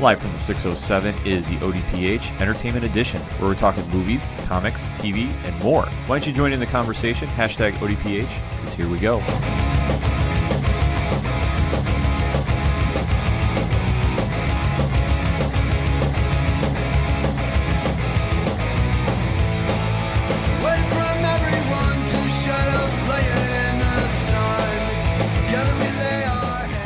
Live from the 607 is the ODPH Entertainment Edition, where we're talking movies, comics, TV, and more. Why don't you join in the conversation? Hashtag ODPH, because here we go.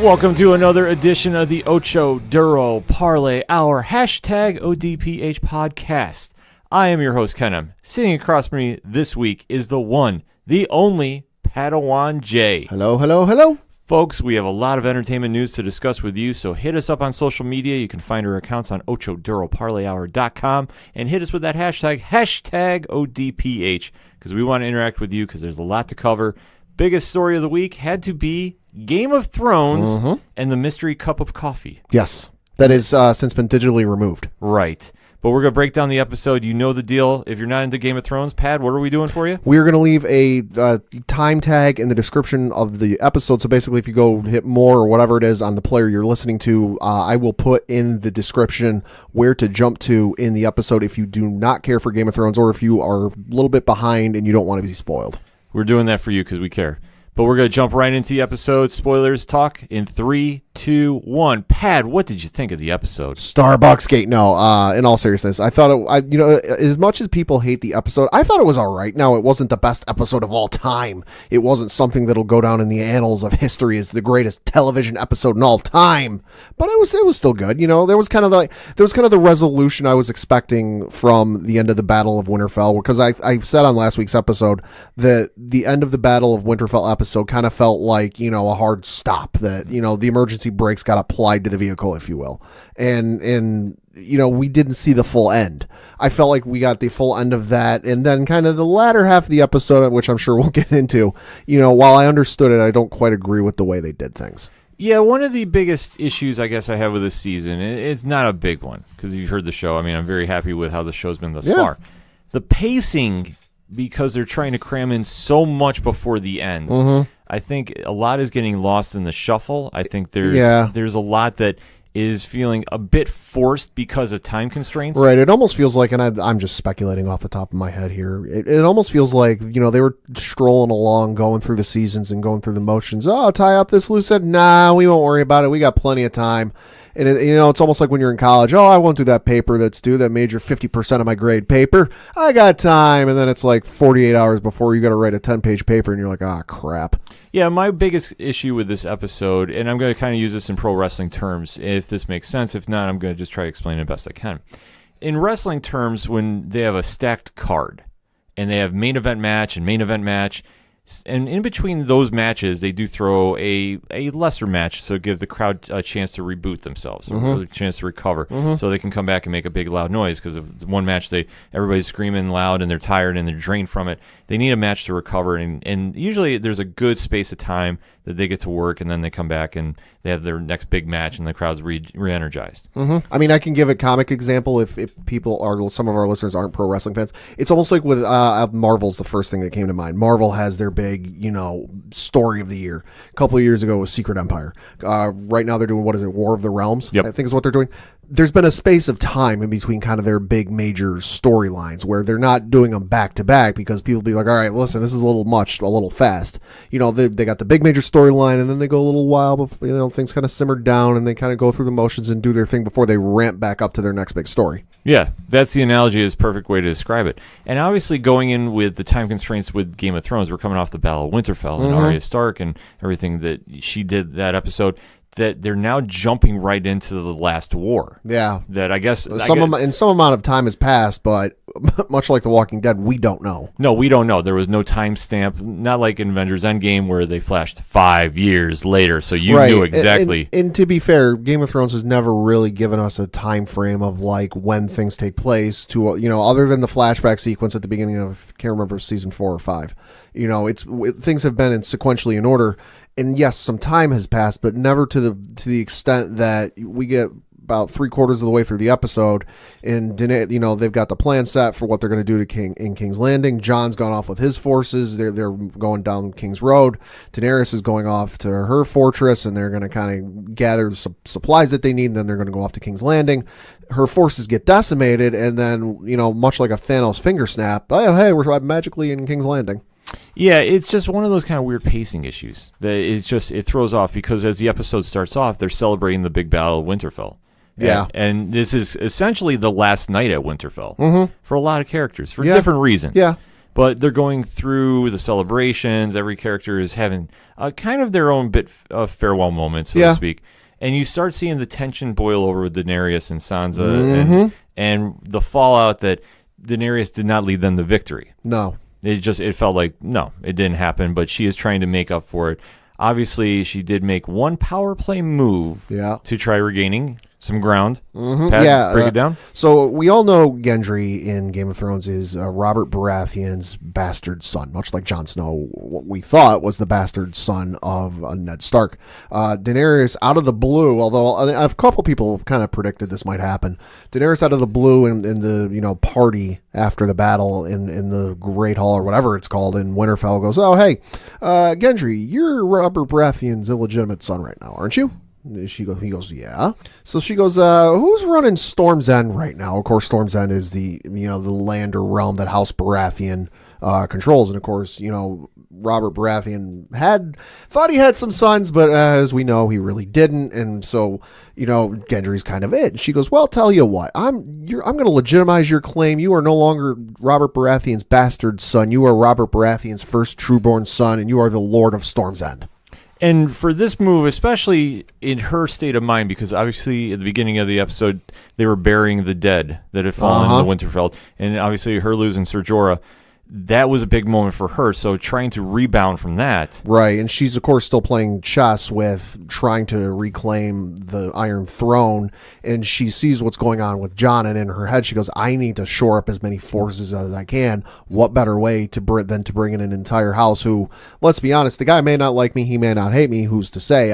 Welcome to another edition of the Ocho Duro Parlay Hour, hashtag ODPH podcast. I am your host, Kenem. Sitting across from me this week is the one, the only Padawan J. Hello, hello, hello. Folks, we have a lot of entertainment news to discuss with you, so hit us up on social media. You can find our accounts on OchoDuroParlayHour.com and hit us with that hashtag ODPH, because we want to interact with you because there's a lot to cover. Biggest story of the week had to be Game of Thrones and the mystery cup of coffee. Yes, that has since been digitally removed. Right. But we're going to break down the episode. You know the deal. If you're not into Game of Thrones, Pad, what are we doing for you? We're going to leave a time tag in the description of the episode. So basically, if you go hit more or whatever it is on the player you're listening to, I will put in the description where to jump to in the episode if you do not care for Game of Thrones or if you are a little bit behind and you don't want to be spoiled. We're doing that for you because we care. But we're going to jump right into the episode. Spoilers talk in 3, 2, 1. Pad, what did you think of the episode? Starbucks Gate. No, in all seriousness, I thought as much as people hate the episode, I thought it was all right. Now, it wasn't the best episode of all time. It wasn't something that'll go down in the annals of history as the greatest television episode in all time. But it was still good. You know, there was kind of the resolution I was expecting from the end of the Battle of Winterfell, because I said on last week's episode that the end of the Battle of Winterfell episode kind of felt like, you know, a hard stop, that, you know, the emergency brakes got applied to the vehicle, if you will. And you know, we didn't see the full end. I felt like we got the full end of that, and then kind of the latter half of the episode, which I'm sure we'll get into, you know, while I understood it, I don't quite agree with the way they did things. Yeah, one of the biggest issues I guess I have with this season, and it's not a big one, because you've heard the show. I mean, I'm very happy with how the show's been thus far. The pacing, because they're trying to cram in so much before the end. I think a lot is getting lost in the shuffle. I think there's a lot that is feeling a bit forced because of time constraints. Right. It almost feels like, and I'm just speculating off the top of my head here, it almost feels like, you know, they were strolling along, going through the seasons and going through the motions. Oh, tie up this loose end. Nah, we won't worry about it. We got plenty of time. And, you know, it's almost like when you're in college. Oh, I won't do that paper that's due, that major 50% of my grade paper. I got time. And then it's like 48 hours before you got to write a 10-page paper, and you're like, ah, crap. Yeah, my biggest issue with this episode, and I'm going to kind of use this in pro wrestling terms, if this makes sense. If not, I'm going to just try to explain it best I can. In wrestling terms, when they have a stacked card, and they have main event match and main event match, and in between those matches, they do throw a lesser match to give the crowd a chance to reboot themselves, a chance to recover, so they can come back and make a big loud noise. Because of one match, everybody's screaming loud and they're tired and they're drained from it. They need a match to recover, and usually there's a good space of time that they get to work, and then they come back and they have their next big match, and the crowd's re-energized. I mean, I can give a comic example if people are, some of our listeners aren't pro wrestling fans. It's almost like with Marvel's the first thing that came to mind. Marvel has their big, you know, story of the year. A couple of years ago was Secret Empire. Right now they're doing, what is it, War of the Realms? Yep. I think is what they're doing. There's been a space of time in between kind of their big major storylines where they're not doing them back to back, because people be like, all right, listen, this is a little fast. You know, they got the big major storyline, and then they go a little while before, you know, things kind of simmer down, and they kind of go through the motions and do their thing before they ramp back up to their next big story. Yeah, that's the analogy, is a perfect way to describe it. And obviously going in with the time constraints with Game of Thrones, we're coming off the Battle of Winterfell and Arya Stark and everything that she did that episode, that they're now jumping right into the last war. Yeah. That I guess... some amount of time has passed, but much like The Walking Dead, we don't know. No, we don't know. There was no timestamp, not like in Avengers Endgame where they flashed 5 years later, so you knew exactly. And to be fair, Game of Thrones has never really given us a time frame of like when things take place, to, you know, other than the flashback sequence at the beginning of, I can't remember, season 4 or 5. You know, things have been sequentially in order. And yes, some time has passed, but never to the extent that we get about 3/4 of the way through the episode, and they've got the plan set for what they're going to do to King's Landing. Jon's gone off with his forces. They're going down King's Road. Daenerys is going off to her fortress, and they're going to kind of gather the supplies that they need, and then they're going to go off to King's Landing. Her forces get decimated, and then, much like a Thanos finger snap, oh, hey, we're magically in King's Landing. Yeah, it's just one of those kind of weird pacing issues that it throws off, because as the episode starts off, they're celebrating the big Battle of Winterfell. Yeah. And this is essentially the last night at Winterfell for a lot of characters for different reasons. Yeah. But they're going through the celebrations. Every character is having kind of their own bit of farewell moment, so to speak. And you start seeing the tension boil over with Daenerys and Sansa and the fallout that Daenerys did not lead them to victory. No. It felt like, no, it didn't happen, but she is trying to make up for it. Obviously, she did make one power play move to try regaining some ground. Pat, break it down. So we all know Gendry in Game of Thrones is Robert Baratheon's bastard son, much like Jon Snow, what we thought was the bastard son of Ned Stark. Daenerys, out of the blue, although a couple people kind of predicted this might happen, Daenerys out of the blue in the party after the battle in the Great Hall or whatever it's called in Winterfell goes, oh, hey, Gendry, you're Robert Baratheon's illegitimate son right now, aren't you? He goes, yeah. So she goes, who's running Storm's End right now? Of course, Storm's End is the land or realm that House Baratheon controls. And of course, Robert Baratheon thought he had some sons, but as we know, he really didn't. And so, Gendry's kind of it. And she goes, well, tell you what, I'm going to legitimize your claim. You are no longer Robert Baratheon's bastard son. You are Robert Baratheon's first trueborn son, and you are the Lord of Storm's End. And for this move, especially in her state of mind, because obviously at the beginning of the episode, they were burying the dead that had fallen in the Winterfell. And obviously her losing Ser Jorah, that was a big moment for her. So trying to rebound from that. Right. And she's, of course, still playing chess with trying to reclaim the Iron Throne. And she sees what's going on with Jon. And in her head, she goes, I need to shore up as many forces as I can. What better way than to bring in an entire house who, let's be honest, the guy may not like me. He may not hate me. Who's to say?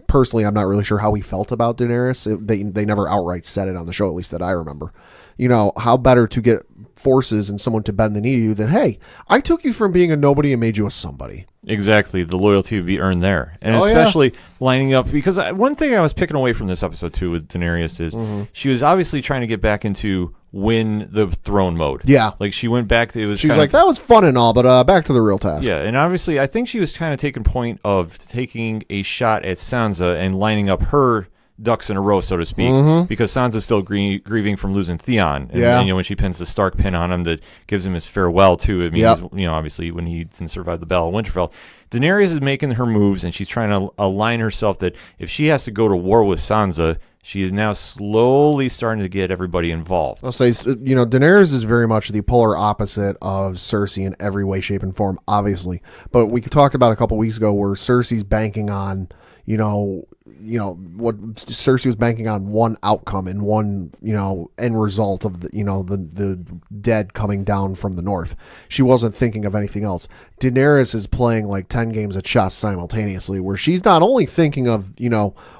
Personally, I'm not really sure how he felt about Daenerys. They never outright said it on the show, at least that I remember. How better to get forces and someone to bend the knee to you than, hey, I took you from being a nobody and made you a somebody. Exactly. The loyalty would be earned there. And especially lining up, because one thing I was picking away from this episode too with Daenerys is she was obviously trying to get back into win the throne mode. Yeah. Like she went back to, she was like, that was fun and all, but back to the real task. Yeah. And obviously I think she was kind of taking point of taking a shot at Sansa and lining up her ducks in a row, so to speak, because Sansa's still grieving from losing Theon. And, when she pins the Stark pin on him that gives him his farewell, too. It means, obviously, when he didn't survive the Battle of Winterfell. Daenerys is making her moves, and she's trying to align herself that if she has to go to war with Sansa, she is now slowly starting to get everybody involved. I'll say, Daenerys is very much the polar opposite of Cersei in every way, shape, and form, obviously. But we talked about a couple weeks ago where Cersei's banking on, what Cersei was banking on one outcome and one, end result of the dead coming down from the north. She wasn't thinking of anything else. Daenerys is playing like 10 games of chess simultaneously, where she's not only thinking of,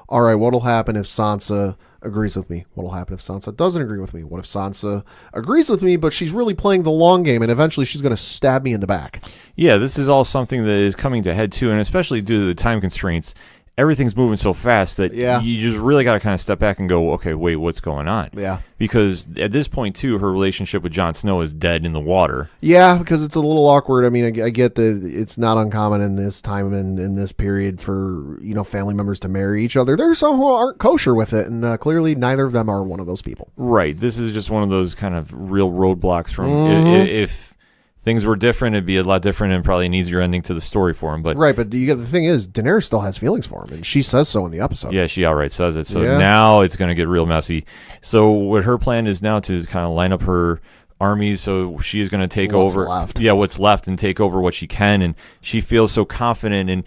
all right, what'll happen if Sansa agrees with me? What'll happen if Sansa doesn't agree with me? What if Sansa agrees with me, but she's really playing the long game, and eventually she's going to stab me in the back? Yeah, this is all something that is coming to head too, and especially due to the time constraints. Everything's moving so fast that you just really got to kind of step back and go, okay, wait, what's going on? Yeah. Because at this point, too, her relationship with Jon Snow is dead in the water. Yeah, because it's a little awkward. I mean, I get that it's not uncommon in this time and in this period for, family members to marry each other. There's some who aren't kosher with it, and clearly neither of them are one of those people. Right. This is just one of those kind of real roadblocks from if things were different, it'd be a lot different and probably an easier ending to the story for him. But right, but the thing is, Daenerys still has feelings for him, and she says so in the episode. Yeah, she outright says it. So now it's going to get real messy. So what her plan is now to kind of line up her armies, so she is going to take over what's left and take over what she can, and she feels so confident and,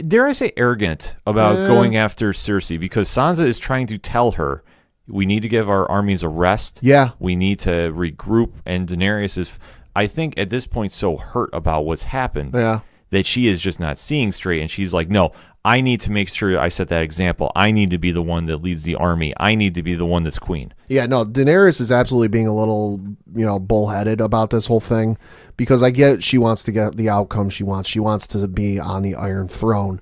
dare I say, arrogant about going after Cersei, because Sansa is trying to tell her, we need to give our armies a rest. Yeah. We need to regroup, and Daenerys is, I think, at this point so hurt about what's happened that she is just not seeing straight, and she's like, no, I need to make sure I set that example. I need to be the one that leads the army. I need to be the one that's queen. Yeah, no, Daenerys is absolutely being a little, bullheaded about this whole thing, because I get she wants to get the outcome she wants. She wants to be on the Iron Throne.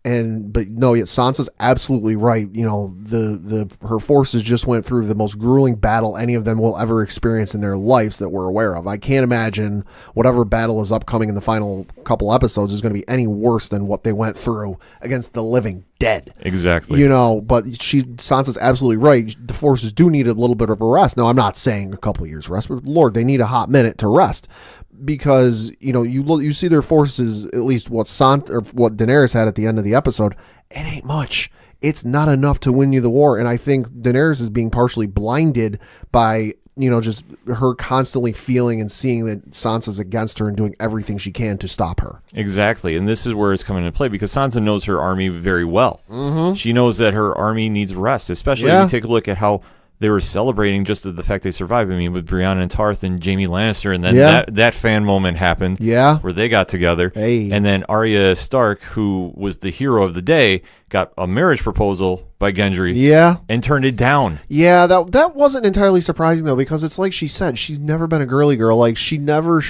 But no, yet Sansa's absolutely right. Her forces just went through the most grueling battle any of them will ever experience in their lives that we're aware of. I can't imagine whatever battle is upcoming in the final couple episodes is going to be any worse than what they went through against the living dead. Exactly. But Sansa's absolutely right. The forces do need a little bit of a rest. Now, I'm not saying a couple of years rest, but Lord, they need a hot minute to rest. Because you see their forces, at least what Daenerys had at the end of the episode, it ain't much. It's not enough to win you the war, and I think Daenerys is being partially blinded by just her constantly feeling and seeing that Sansa's against her and doing everything she can to stop her. Exactly, and this is where it's coming into play because Sansa knows her army very well. Mm-hmm. She knows that her army needs rest, especially if you take a look at how they were celebrating just the fact they survived. I mean, with Brienne and Tarth and Jaime Lannister, and then that fan moment happened where they got together. Hey. And then Arya Stark, who was the hero of the day, got a marriage proposal by Gendry and turned it down. Yeah, that wasn't entirely surprising, though, because it's like she said, she's never been a girly girl. Like, she never,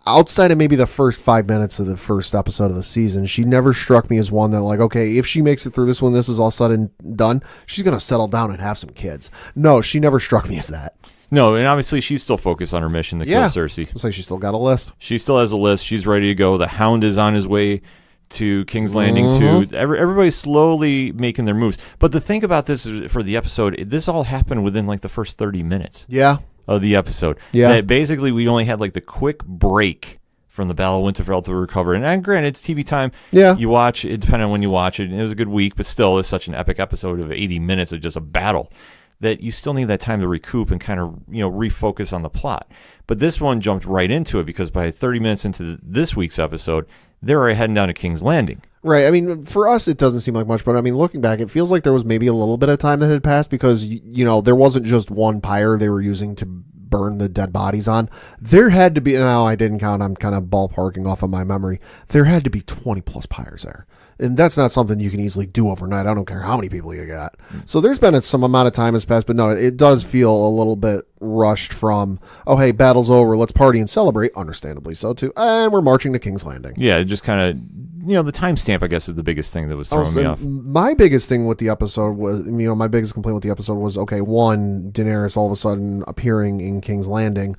outside of maybe the first 5 minutes of the first episode of the season, she never struck me as one that, like, okay, if she makes it through this one, this is all said and done, she's going to settle down and have some kids. No, she never struck me as that. No, and obviously she's still focused on her mission to kill Cersei. Looks like she's still got a list. She still has a list. She's ready to go. The Hound is on his way to King's Landing too. Everybody's slowly making their moves. But the thing about this is, for the episode, this all happened within like the first 30 minutes. Yeah. Of the episode. Yeah. That basically we only had like the quick break from the Battle of Winterfell to recover. And granted, it's TV time. Yeah. You watch it, depending on when you watch it. And it was a good week, but still, it's such an epic episode of 80 minutes of just a battle that you still need that time to recoup and kind of, refocus on the plot. But this one jumped right into it because by 30 minutes into this week's episode, they're already heading down to King's Landing. Right. I mean, for us, it doesn't seem like much, but I mean, looking back, it feels like there was maybe a little bit of time that had passed because, there wasn't just one pyre they were using to burn the dead bodies on. There had to be, now I didn't count, I'm kind of ballparking off of my memory, there had to be 20 plus pyres there. And that's not something you can easily do overnight. I don't care how many people you got. So there's been some amount of time has passed, but no, it does feel a little bit rushed from, oh, hey, battle's over, let's party and celebrate, understandably so too, and we're marching to King's Landing. Yeah, it just kind of, the timestamp, I guess, is the biggest thing that was throwing me off. My biggest thing with the episode was, my biggest complaint with the episode was, okay, one, Daenerys all of a sudden appearing in King's Landing,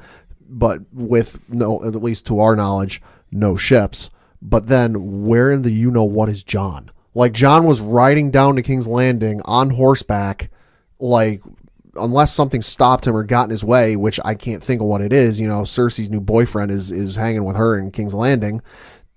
but with no, at least to our knowledge, no ships. But then, where in the what is Jon? Like, Jon was riding down to King's Landing on horseback, like, unless something stopped him or got in his way, which I can't think of what it is. Cersei's new boyfriend is hanging with her in King's Landing.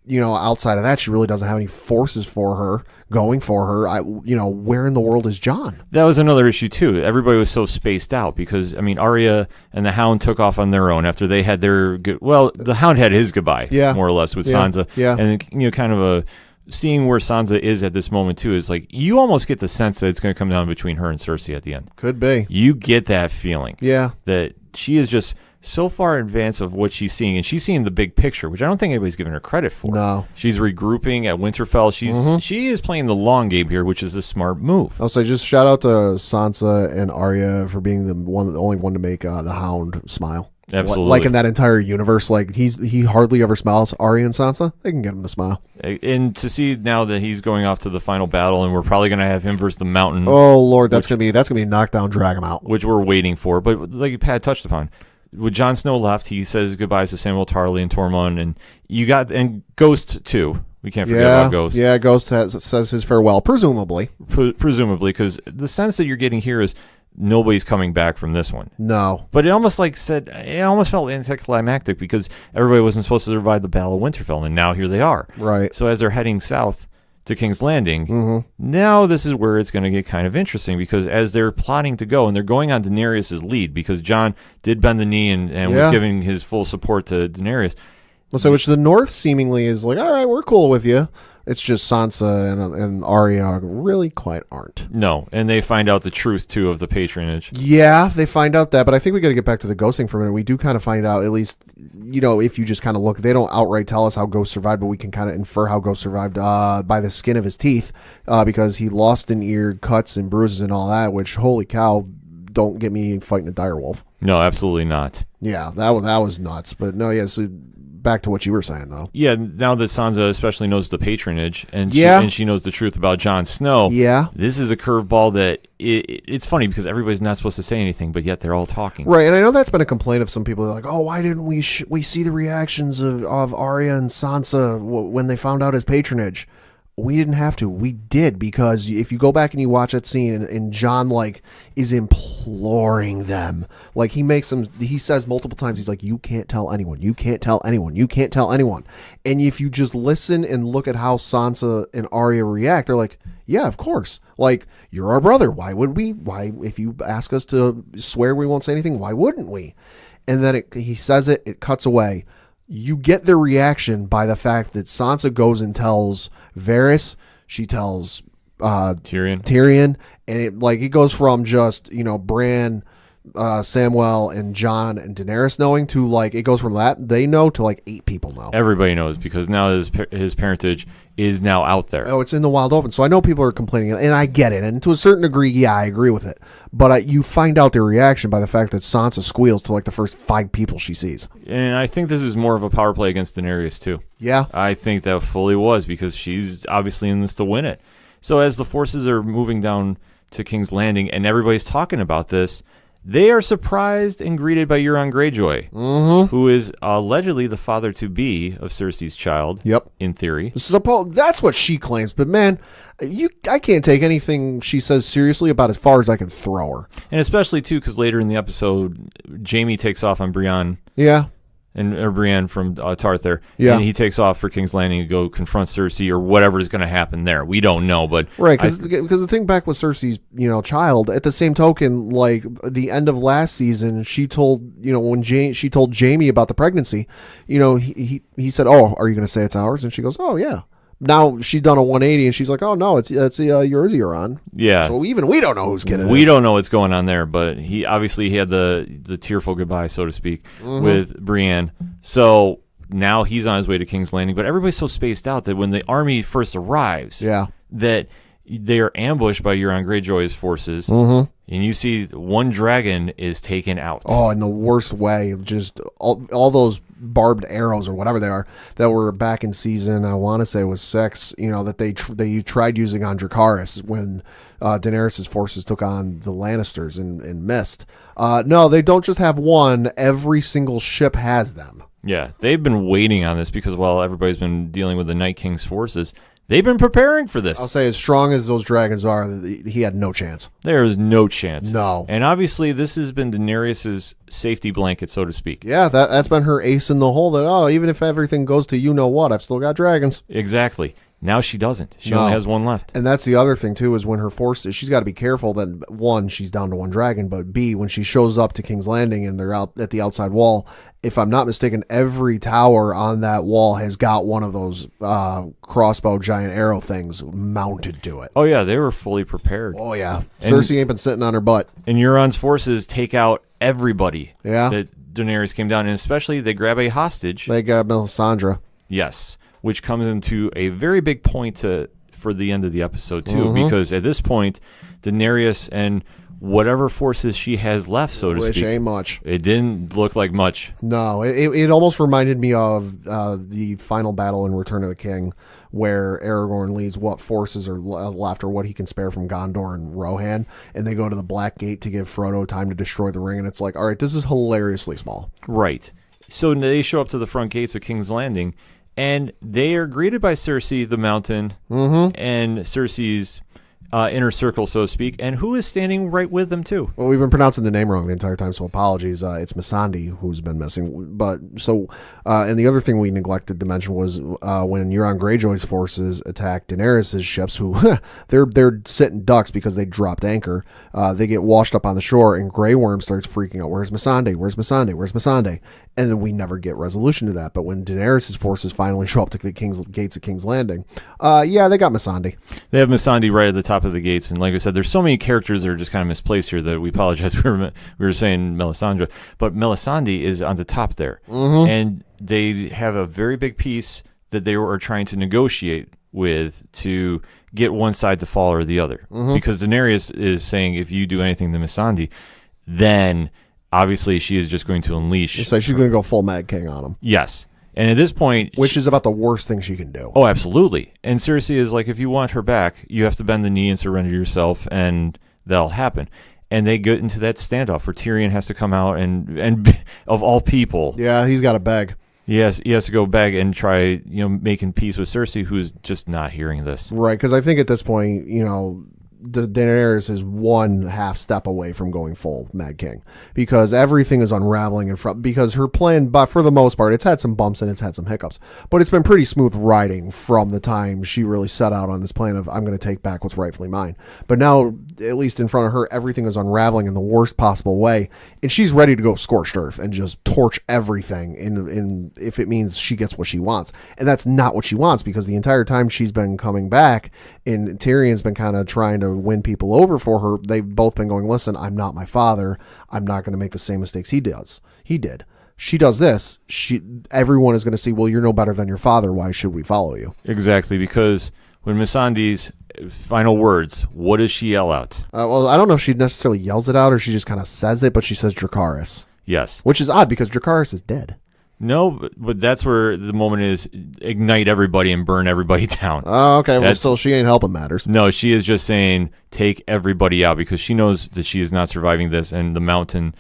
Outside of that, she really doesn't have any forces for her, going for her. Where in the world is Jon? That was another issue, too. Everybody was so spaced out because, Arya and the Hound took off on their own after they had their the Hound had his goodbye, more or less, with Sansa. Yeah. And, kind of seeing where Sansa is at this moment, too, is like, you almost get the sense that it's going to come down between her and Cersei at the end. Could be. You get that feeling. Yeah. That she is just so far in advance of what she's seeing, and she's seeing the big picture, which I don't think anybody's giving her credit for. No. She's regrouping at Winterfell. She is playing the long game here, which is a smart move. I'll say just shout out to Sansa and Arya for being the only one to make the Hound smile. Absolutely. Like in that entire universe, like he hardly ever smiles. Arya and Sansa, they can get him to smile. And to see now that he's going off to the final battle, and we're probably going to have him versus the Mountain. Oh Lord, that's gonna be a knockdown, drag him out, which we're waiting for. But like Pat touched upon, with Jon Snow left, he says goodbyes to Samwell Tarly and Tormund, and Ghost too. We can't forget about Ghost. Yeah, Ghost says his farewell, presumably. Presumably, because the sense that you're getting here is nobody's coming back from this one. No. But it almost felt anticlimactic because everybody wasn't supposed to survive the Battle of Winterfell, and now here they are. Right. So as they're heading south to King's Landing, now this is where it's going to get kind of interesting because as they're plotting to go, and they're going on Daenerys' lead because Jon did bend the knee and was giving his full support to Daenerys. So which the North seemingly is like, all right, we're cool with you. It's just Sansa and Arya really quite aren't. No, and they find out the truth, too, of the patronage. Yeah, they find out that, but I think we got to get back to the ghosting for a minute. We do kind of find out, at least, if you just kind of look, they don't outright tell us how Ghost survived, but we can kind of infer how Ghost survived by the skin of his teeth, because he lost an ear, cuts and bruises and all that, which, holy cow, don't get me fighting a direwolf. No, absolutely not. Yeah, that was nuts. But no, yeah, so back to what you were saying, though. Yeah, now that Sansa especially knows the patronage, and she knows the truth about Jon Snow, this is a curveball that it's funny because everybody's not supposed to say anything, but yet they're all talking. Right, and I know that's been a complaint of some people. They're like, oh, why didn't we see the reactions of Arya and Sansa when they found out his patronage? We didn't have to. We did, because if you go back and you watch that scene and Jon is imploring them, he says multiple times, he's like, you can't tell anyone, you can't tell anyone, you can't tell anyone. And if you just listen and look at how Sansa and Arya react, they're like, yeah, of course. You're our brother. Why would we? Why, if you ask us to swear we won't say anything, why wouldn't we? And then he says it cuts away. You get their reaction by the fact that Sansa goes and tells Varys, she tells Tyrion, and it goes from just Bran, Samwell, and Jon and Daenerys knowing to it goes from that they know to 8 people know. Everybody knows because now his parentage is now out there. Oh, it's in the wild open. So I know people are complaining, and I get it. And to a certain degree, yeah, I agree with it. But you find out their reaction by the fact that Sansa squeals to the first 5 people she sees. And I think this is more of a power play against Daenerys too. Yeah. I think that fully was because she's obviously in this to win it. So as the forces are moving down to King's Landing and everybody's talking about this, they are surprised and greeted by Euron Greyjoy, who is allegedly the father-to-be of Cersei's child. Yep. In theory. That's what she claims. But, man, I can't take anything she says seriously about as far as I can throw her. And especially, too, because later in the episode, Jaime takes off on Brienne. Yeah. Or Brienne from Tarth, yeah. And he takes off for King's Landing to go confront Cersei or whatever is going to happen there. We don't know, but right, because the thing back with Cersei's child. At the same token, the end of last season, she told when she told Jaime about the pregnancy, he said, "Oh, are you going to say it's ours?" And she goes, "Oh yeah." Now she's done a 180 and she's like, "Oh no, it's yours, Euron." Yeah. So even we don't know whose kid it is. We don't know what's going on there, but he had the tearful goodbye, so to speak, with Brienne. So now he's on his way to King's Landing, but everybody's so spaced out that when the army first arrives, that they are ambushed by Euron Greyjoy's forces, and you see one dragon is taken out. Oh, in the worst way. Just all those barbed arrows or whatever they are that were back in season, I want to say it was 6, that they tried using on Dracarys when Daenerys' forces took on the Lannisters and missed. No, they don't just have one. Every single ship has them. Yeah, they've been waiting on this because while everybody's been dealing with the Night King's forces, they've been preparing for this. I'll say, as strong as those dragons are, he had no chance. There is no chance. No. And obviously, this has been Daenerys' safety blanket, so to speak. Yeah, that's been her ace in the hole. That even if everything goes to you-know-what, I've still got dragons. Exactly. Now she doesn't. She only has one left. And that's the other thing, too, is when her forces, she's got to be careful that, one, she's down to one dragon, but B, when she shows up to King's Landing and they're out at the outside wall, if I'm not mistaken, every tower on that wall has got one of those crossbow giant arrow things mounted to it. Oh, yeah, they were fully prepared. Oh, yeah. Cersei ain't been sitting on her butt. And Euron's forces take out everybody that Daenerys came down, and especially they grab a hostage. They got Melisandre. Yes, which comes into a very big point for the end of the episode, too, because at this point, Daenerys and whatever forces she has left, so to speak. Which ain't much. It didn't look like much. No, it almost reminded me of the final battle in Return of the King, where Aragorn leads what forces are left or what he can spare from Gondor and Rohan, and they go to the Black Gate to give Frodo time to destroy the ring, and it's like, all right, this is hilariously small. Right. So they show up to the front gates of King's Landing, and they are greeted by Cersei the Mountain and Cersei's inner circle, so to speak, and who is standing right with them too. Well, we've been pronouncing the name wrong the entire time, so apologies. It's Missandei who's been missing. But so, and the other thing we neglected to mention was when Euron Greyjoy's forces attack Daenerys' ships, who they're sitting ducks because they dropped anchor. They get washed up on the shore, and Grey Worm starts freaking out. Where's Missandei? Where's Missandei? Where's Missandei? And then we never get resolution to that. But when Daenerys' forces finally show up to the gates of King's Landing, yeah, they got Missandei. They have Missandei right at the top of the gates, and like I said, there's so many characters that are just kind of misplaced here that we apologize. We were saying Melisandre, but Melisandre is on the top there, and they have a very big piece that they are trying to negotiate with to get one side to fall or the other, because Daenerys is saying if you do anything to Missandei, then obviously she is just going to unleash. It's like she's going to go full Mad King on him. Yes. And at this point... Which is about the worst thing she can do. Oh, absolutely. And Cersei is like, if you want her back, you have to bend the knee and surrender yourself, and that'll happen. And they get into that standoff where Tyrion has to come out and of all people... Yeah, he's got to beg. He has to go beg and try, making peace with Cersei, who's just not hearing this. Right, because I think at this point, Daenerys is one half step away from going full Mad King, because everything is unraveling in front, because her plan, but for the most part, it's had some bumps and it's had some hiccups, but it's been pretty smooth riding from the time she really set out on this plan of I'm going to take back what's rightfully mine. But now, at least in front of her, everything is unraveling in the worst possible way, and she's ready to go scorched earth and just torch everything in if it means she gets what she wants. And that's not what she wants, because the entire time she's been coming back and Tyrion's been kind of trying to win people over for her, they've both been going, listen, I'm not my father. I'm not going to make the same mistakes he did. She does this. Everyone is going to see, well, you're no better than your father. Why should we follow you? Exactly, because when Missandei's final words, what does she yell out? Well, I don't know if she necessarily yells it out or she just kind of says it, but she says Dracarys. Yes. Which is odd because Dracarys is dead. No, but that's where the moment is, ignite everybody and burn everybody down. Oh, okay. Well, still, she ain't helping matters. No, she is just saying, take everybody out, because she knows that she is not surviving this, and the mountain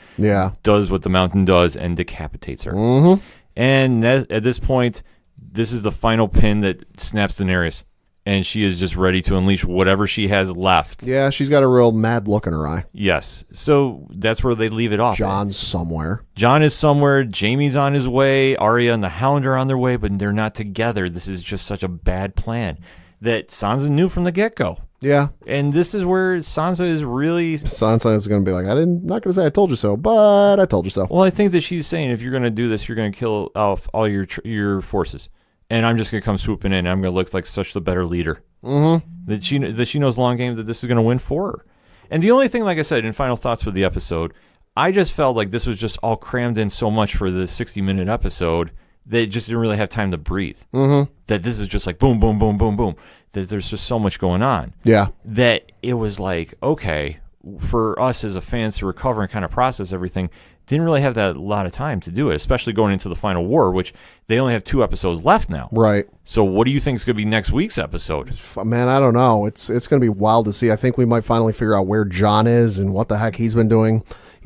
does what the mountain does and decapitates her. Mm-hmm. And at this point, this is the final pin that snaps Daenerys, and she is just ready to unleash whatever she has left. Yeah, she's got a real mad look in her eye. Yes. So that's where they leave it off. Jon's somewhere. Jon is somewhere. Jaime's on his way. Arya and the Hound are on their way, but they're not together. This is just such a bad plan that Sansa knew from the get-go. Yeah. And this is where Sansa is really... Sansa is going to be like, not going to say I told you so, but I told you so. Well, I think that she's saying if you're going to do this, you're going to kill off all your forces. And I'm just going to come swooping in. And I'm going to look like such the better leader. Mm-hmm. That she knows long game that this is going to win for her. And the only thing, like I said, in final thoughts for the episode, I just felt like this was just all crammed in so much for the 60-minute episode that it just didn't really have time to breathe. Mm-hmm. That this is just like boom, boom, boom, boom, boom. That there's just so much going on. Yeah. That it was like, okay, for us as a fans to recover and kind of process everything, didn't really have that lot of time to do it, especially going into the final war, which they only have 2 episodes left now. Right. So what do you think is going to be next week's episode? Man, I don't know. It's going to be wild to see. I think we might finally figure out where Jon is and what the heck he's been doing,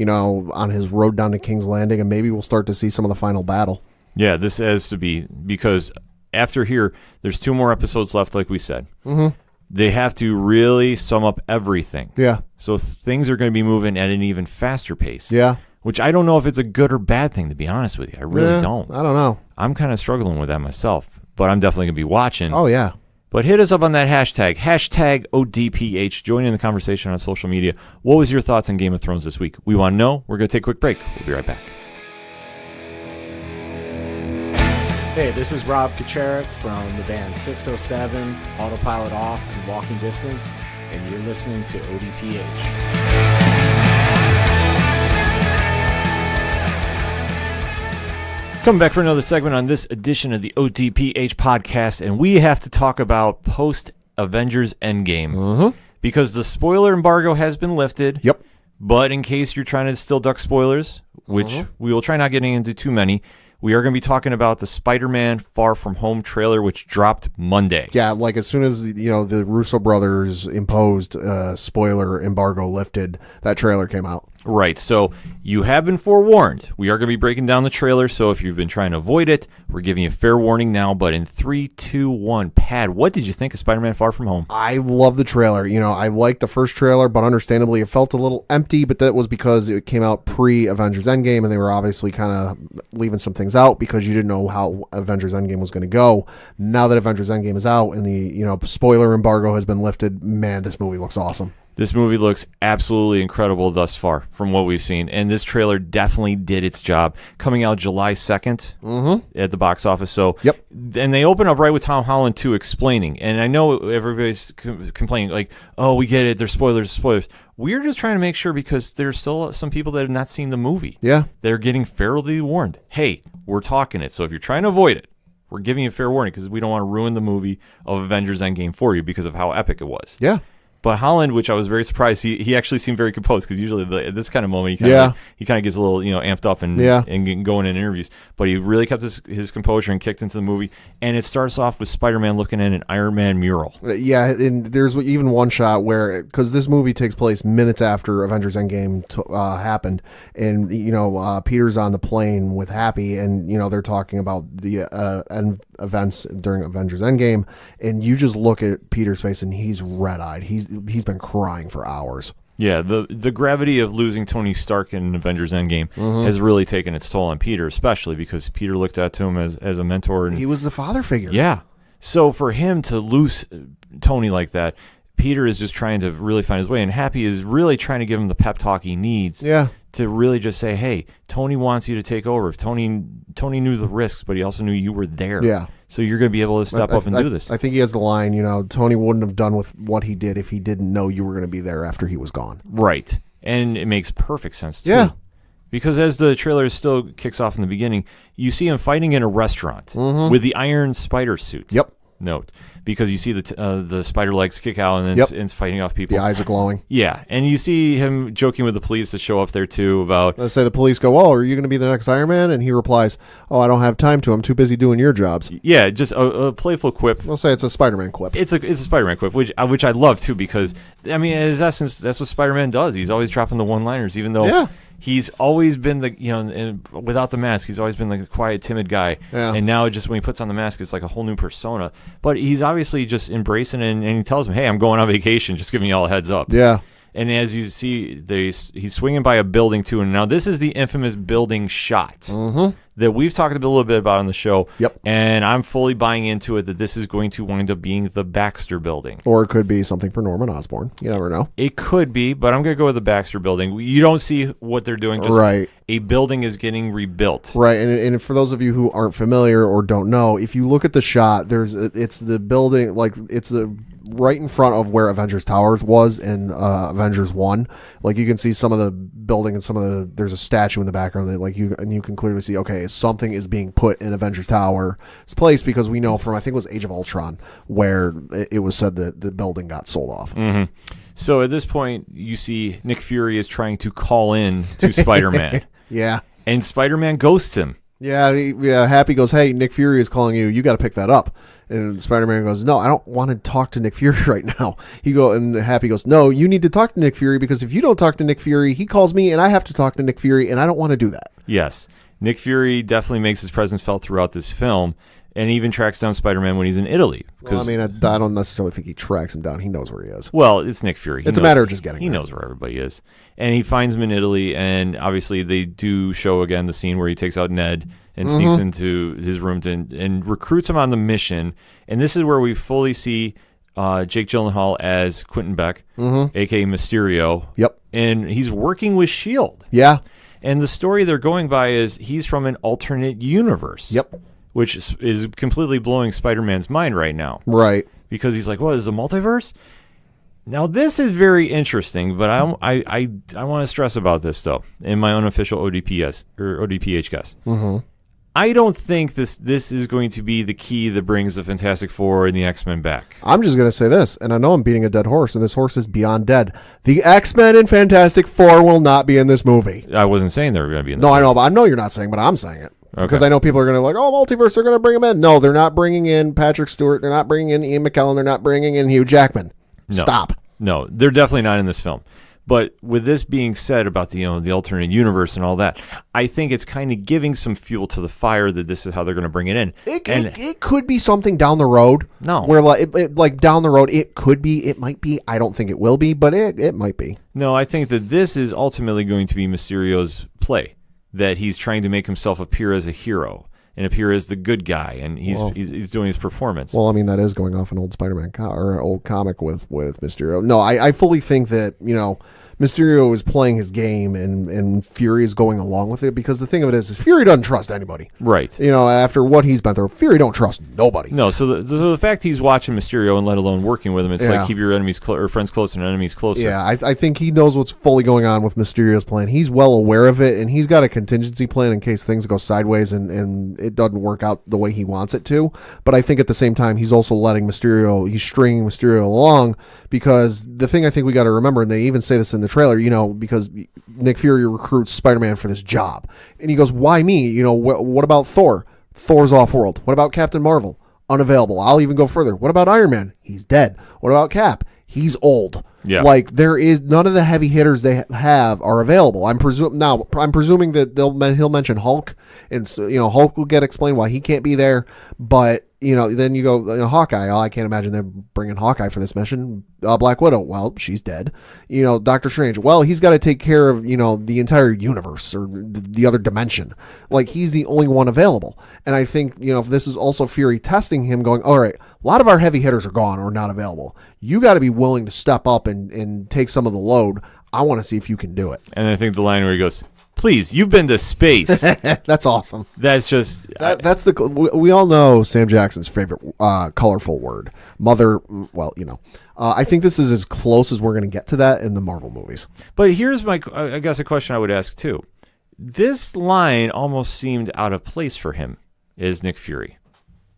on his road down to King's Landing, and maybe we'll start to see some of the final battle. Yeah, this has to be, because after here, there's 2 more episodes left, like we said. Mm-hmm. They have to really sum up everything. Yeah. So things are going to be moving at an even faster pace. Yeah. Which I don't know if it's a good or bad thing, to be honest with you. I really don't. I don't know. I'm kind of struggling with that myself, but I'm definitely going to be watching. Oh, yeah. But hit us up on that hashtag ODPH. Join in the conversation on social media. What was your thoughts on Game of Thrones this week? We want to know. We're going to take a quick break. We'll be right back. Hey, this is Rob Kacharik from the band 607, Autopilot Off, and Walking Distance, and you're listening to ODPH. Coming back for another segment on this edition of the ODPH podcast, and we have to talk about post-Avengers Endgame. Because the spoiler embargo has been lifted. Yep. But in case you're trying to still duck spoilers, which we will try not getting into too many, we are going to be talking about the Spider-Man Far From Home trailer, which dropped Monday. Yeah, like as soon as the Russo brothers imposed spoiler embargo lifted, that trailer came out. Right, so you have been forewarned. We are going to be breaking down the trailer, so if you've been trying to avoid it, we're giving you fair warning now. But in 3, 2, 1, Pat, what did you think of Spider-Man Far From Home? I love the trailer. I liked the first trailer, but understandably it felt a little empty, but that was because it came out pre-Avengers Endgame, and they were obviously kind of leaving some things out because you didn't know how Avengers Endgame was going to go. Now that Avengers Endgame is out and the spoiler embargo has been lifted, man, this movie looks awesome. This movie looks absolutely incredible thus far from what we've seen. And this trailer definitely did its job. Coming out July 2nd at the box office. So, yep. And they open up right with Tom Holland, too, explaining. And I know everybody's complaining, like, oh, we get it. There's spoilers. We're just trying to make sure because there's still some people that have not seen the movie. Yeah. They're getting fairly warned. Hey, we're talking it. So if you're trying to avoid it, we're giving you fair warning because we don't want to ruin the movie of Avengers Endgame for you because of how epic it was. Yeah. But Holland, which I was very surprised, he actually seemed very composed because usually at this kind of moment he kind of gets a little amped up and going in interviews. But he really kept his composure and kicked into the movie. And it starts off with Spider-Man looking at an Iron Man mural. Yeah, and there's even one shot where, because this movie takes place minutes after Avengers Endgame happened, and Peter's on the plane with Happy, and they're talking about the events during Avengers Endgame, and you just look at Peter's face and he's red-eyed. He's been crying for hours. Yeah, the gravity of losing Tony Stark in Avengers Endgame has really taken its toll on Peter, especially because Peter looked at to him as a mentor. And he was the father figure. Yeah. So for him to lose Tony like that, Peter is just trying to really find his way, and Happy is really trying to give him the pep talk he needs to really just say, hey, Tony wants you to take over. If Tony knew the risks, but he also knew you were there. Yeah. So you're going to be able to step up and do this. I think he has the line, Tony wouldn't have done with what he did if he didn't know you were going to be there after he was gone. Right. And it makes perfect sense, too. Yeah. Because as the trailer still kicks off in the beginning, you see him fighting in a restaurant with the iron spider suit. Yep. Note. Because you see the spider legs kick out and then it's fighting off people. The eyes are glowing. Yeah, and you see him joking with the police that show up there too about... Let's say the police go, oh, are you going to be the next Iron Man? And he replies, oh, I don't have time to. I'm too busy doing your jobs. Yeah, just a playful quip. We'll say it's a Spider-Man quip. It's a Spider-Man quip, which I love too because, I mean, in his essence, that's what Spider-Man does. He's always dropping the one-liners, even though... Yeah. He's always been and without the mask, he's always been like a quiet, timid guy. Yeah. And now just when he puts on the mask, it's like a whole new persona. But he's obviously just embracing it, and he tells him, hey, I'm going on vacation. Just giving you all a heads up. Yeah. And as you see, he's swinging by a building, too. And now this is the infamous building shot that we've talked a little bit about on the show. Yep. And I'm fully buying into it that this is going to wind up being the Baxter building. Or it could be something for Norman Osborn. You never know. It could be, but I'm going to go with the Baxter building. You don't see what they're doing. Just a building is getting rebuilt. Right. And for those of you who aren't familiar or don't know, if you look at the shot, it's the building, like it's the right in front of where Avengers Towers was in Avengers 1. Like you can see some of the building and there's a statue in the background that you can clearly see, okay, something is being put in Avengers Tower's place because we know from, I think it was Age of Ultron, where it was said that the building got sold off. Mm-hmm. So at this point, you see Nick Fury is trying to call in to Spider-Man. Yeah. And Spider-Man ghosts him. Yeah, Happy goes, hey, Nick Fury is calling you. You got to pick that up. And Spider-Man goes, no, I don't want to talk to Nick Fury right now. And Happy goes, no, you need to talk to Nick Fury because if you don't talk to Nick Fury, he calls me and I have to talk to Nick Fury and I don't want to do that. Yes. Nick Fury definitely makes his presence felt throughout this film and even tracks down Spider-Man when he's in Italy. Well, I mean, I don't necessarily think he tracks him down. He knows where he is. Well, it's Nick Fury. It's a matter of just getting there. He knows where everybody is. And he finds him in Italy, and obviously they do show again the scene where he takes out Ned and sneaks into his room and recruits him on the mission. And this is where we fully see Jake Gyllenhaal as Quentin Beck, a.k.a. Mysterio. Yep. And he's working with S.H.I.E.L.D. Yeah. And the story they're going by is he's from an alternate universe. Yep. Which is completely blowing Spider-Man's mind right now. Right. Because he's like, what, is it a multiverse? Now, this is very interesting, but I want to stress about this, though, in my unofficial ODPH guess. I don't think this is going to be the key that brings the Fantastic Four and the X-Men back. I'm just going to say this, and I know I'm beating a dead horse, and this horse is beyond dead. The X-Men and Fantastic Four will not be in this movie. I wasn't saying they were going to be in this movie. I know, but I know you're not saying, but I'm saying it. Okay. Because I know people are going to multiverse, they're going to bring him in. No, they're not bringing in Patrick Stewart. They're not bringing in Ian McKellen. They're not bringing in Hugh Jackman. No. Stop. No, they're definitely not in this film. But with this being said about the alternate universe and all that, I think it's kind of giving some fuel to the fire that this is how they're going to bring it in. It could be something down the road. No. Where like down the road, it could be, it might be. I don't think it will be, but it might be. No, I think that this is ultimately going to be Mysterio's play, that he's trying to make himself appear as a hero and appear as the good guy, and he's doing his performance. Well, I mean, that is going off an old Spider-Man or an old comic with Mysterio. No, I fully think that, Mysterio is playing his game and Fury is going along with it, because the thing of it is Fury doesn't trust anybody. Right. After what he's been through, Fury don't trust nobody. No, so the fact he's watching Mysterio and let alone working with him, it's like keep your enemies or friends closer and enemies closer. Yeah, I think he knows what's fully going on with Mysterio's plan. He's well aware of it, and he's got a contingency plan in case things go sideways and it doesn't work out the way he wants it to. But I think at the same time, he's also letting he's stringing Mysterio along, because the thing I think we got to remember, and they even say this in the trailer, because Nick Fury recruits Spider-Man for this job. And he goes, why me? What about Thor? Thor's off-world. What about Captain Marvel? Unavailable. I'll even go further. What about Iron Man? He's dead. What about Cap? He's old. Yeah. Like, there is none of the heavy hitters they have are available. I'm presuming that he'll mention Hulk, and so, Hulk will get explained why he can't be there. But then you go, Hawkeye. Oh, I can't imagine them bringing Hawkeye for this mission. Black Widow. Well, she's dead. Doctor Strange. Well, he's got to take care of the entire universe or the other dimension. Like, he's the only one available. And I think if this is also Fury testing him, going, all right, a lot of our heavy hitters are gone or not available. You got to be willing to step up and take some of the load. I want to see if you can do it. And I think the line where he goes, please, you've been to space. That's awesome. That's just... that's we all know Sam Jackson's favorite colorful word. Mother, I think this is as close as we're going to get to that in the Marvel movies. But here's I guess a question I would ask too. This line almost seemed out of place for him as Nick Fury.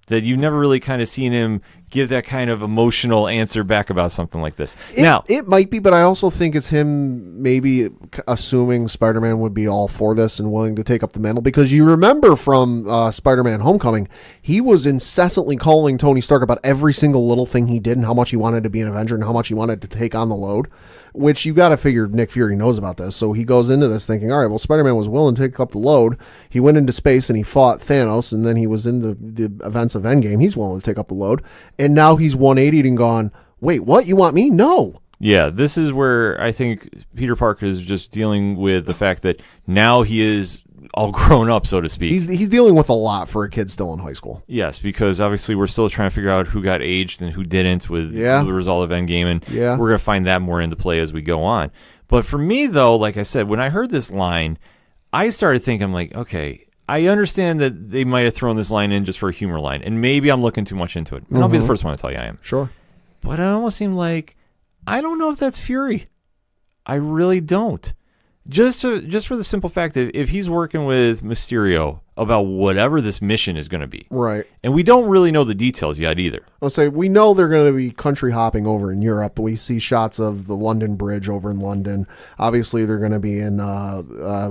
That you've never really kind of seen him give that kind of emotional answer back about something like this. It might be, but I also think it's him maybe assuming Spider-Man would be all for this and willing to take up the mantle, because you remember from Spider-Man Homecoming, he was incessantly calling Tony Stark about every single little thing he did and how much he wanted to be an Avenger and how much he wanted to take on the load, which you got to figure Nick Fury knows about this. So he goes into this thinking, all right, well, Spider-Man was willing to take up the load. He went into space and he fought Thanos, and then he was in the events of Endgame. He's willing to take up the load. And now he's 180'd and gone, wait, what? You want me? No. Yeah, this is where I think Peter Parker is just dealing with the fact that now he is all grown up, so to speak. He's dealing with a lot for a kid still in high school. Yes, because obviously we're still trying to figure out who got aged and who didn't with the result of Endgame, and we're going to find that more into play as we go on. But for me, though, like I said, when I heard this line, I started thinking, I'm like, okay, I understand that they might have thrown this line in just for a humor line, and maybe I'm looking too much into it. And I'll be the first one to tell you I am. Sure. But it almost seemed like, I don't know if that's Fury. I really don't. Just for the simple fact that if he's working with Mysterio about whatever this mission is going to be. Right. And we don't really know the details yet either. I'll say we know they're going to be country hopping over in Europe. We see shots of the London Bridge over in London. Obviously, they're going to be in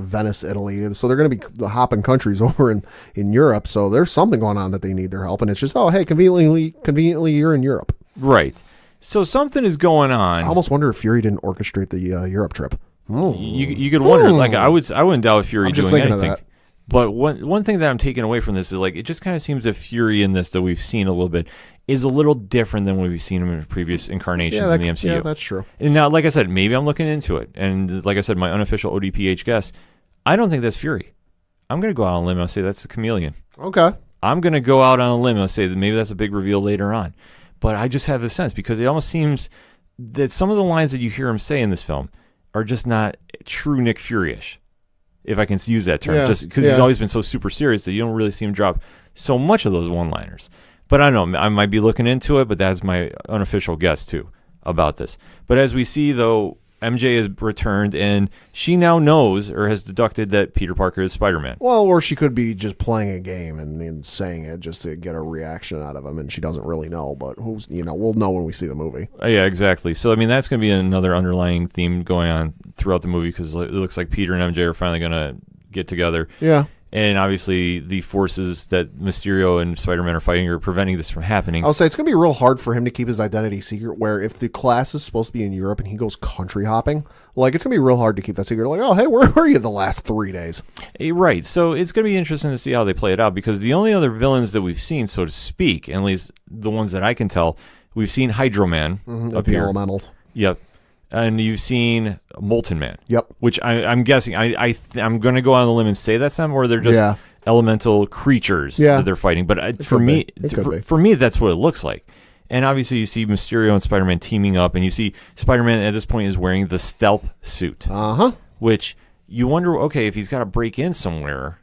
Venice, Italy. So they're going to be hopping countries over in Europe. So there's something going on that they need their help. And it's just, oh, hey, conveniently, you're in Europe. Right. So something is going on. I almost wonder if Fury didn't orchestrate the Europe trip. Oh. You could wonder. Like I wouldn't doubt Fury doing anything. Of that. But one thing that I'm taking away from this is, like, it just kind of seems that Fury in this that we've seen a little bit is a little different than what we've seen him in previous incarnations in the MCU. Yeah, that's true. And now, like I said, maybe I'm looking into it. And like I said, my unofficial ODPH guess, I don't think that's Fury. I'm going to go out on a limb and say that's the Chameleon. Okay. I'm going to go out on a limb and say that maybe that's a big reveal later on. But I just have a sense, because it almost seems that some of the lines that you hear him say in this film are just not true Nick Fury-ish, if I can use that term, just because he's always been so super serious that you don't really see him drop so much of those one-liners. But I don't know, I might be looking into it, but that's my unofficial guess too about this. But as we see, though, MJ has returned, and she now knows or has deducted that Peter Parker is Spider-Man. Well, or she could be just playing a game and then saying it just to get a reaction out of him, and she doesn't really know. But we'll know when we see the movie. Yeah, exactly. So I mean, that's going to be another underlying theme going on throughout the movie, because it looks like Peter and MJ are finally going to get together. Yeah. And obviously, the forces that Mysterio and Spider-Man are fighting are preventing this from happening. I'll say it's going to be real hard for him to keep his identity secret, where if the class is supposed to be in Europe and he goes country hopping, like, it's going to be real hard to keep that secret. Like, oh, hey, where were you the last 3 days? Right. So it's going to be interesting to see how they play it out, because the only other villains that we've seen, so to speak, at least the ones that I can tell, we've seen Hydro Man The elementals. Yep. And you've seen Molten Man. Yep. Which I'm guessing, I'm going to go on the limb and say that's them, or they're just elemental creatures that they're fighting. But for me, that's what it looks like. And obviously you see Mysterio and Spider-Man teaming up, and you see Spider-Man at this point is wearing the stealth suit. Which you wonder, okay, if he's got to break in somewhere,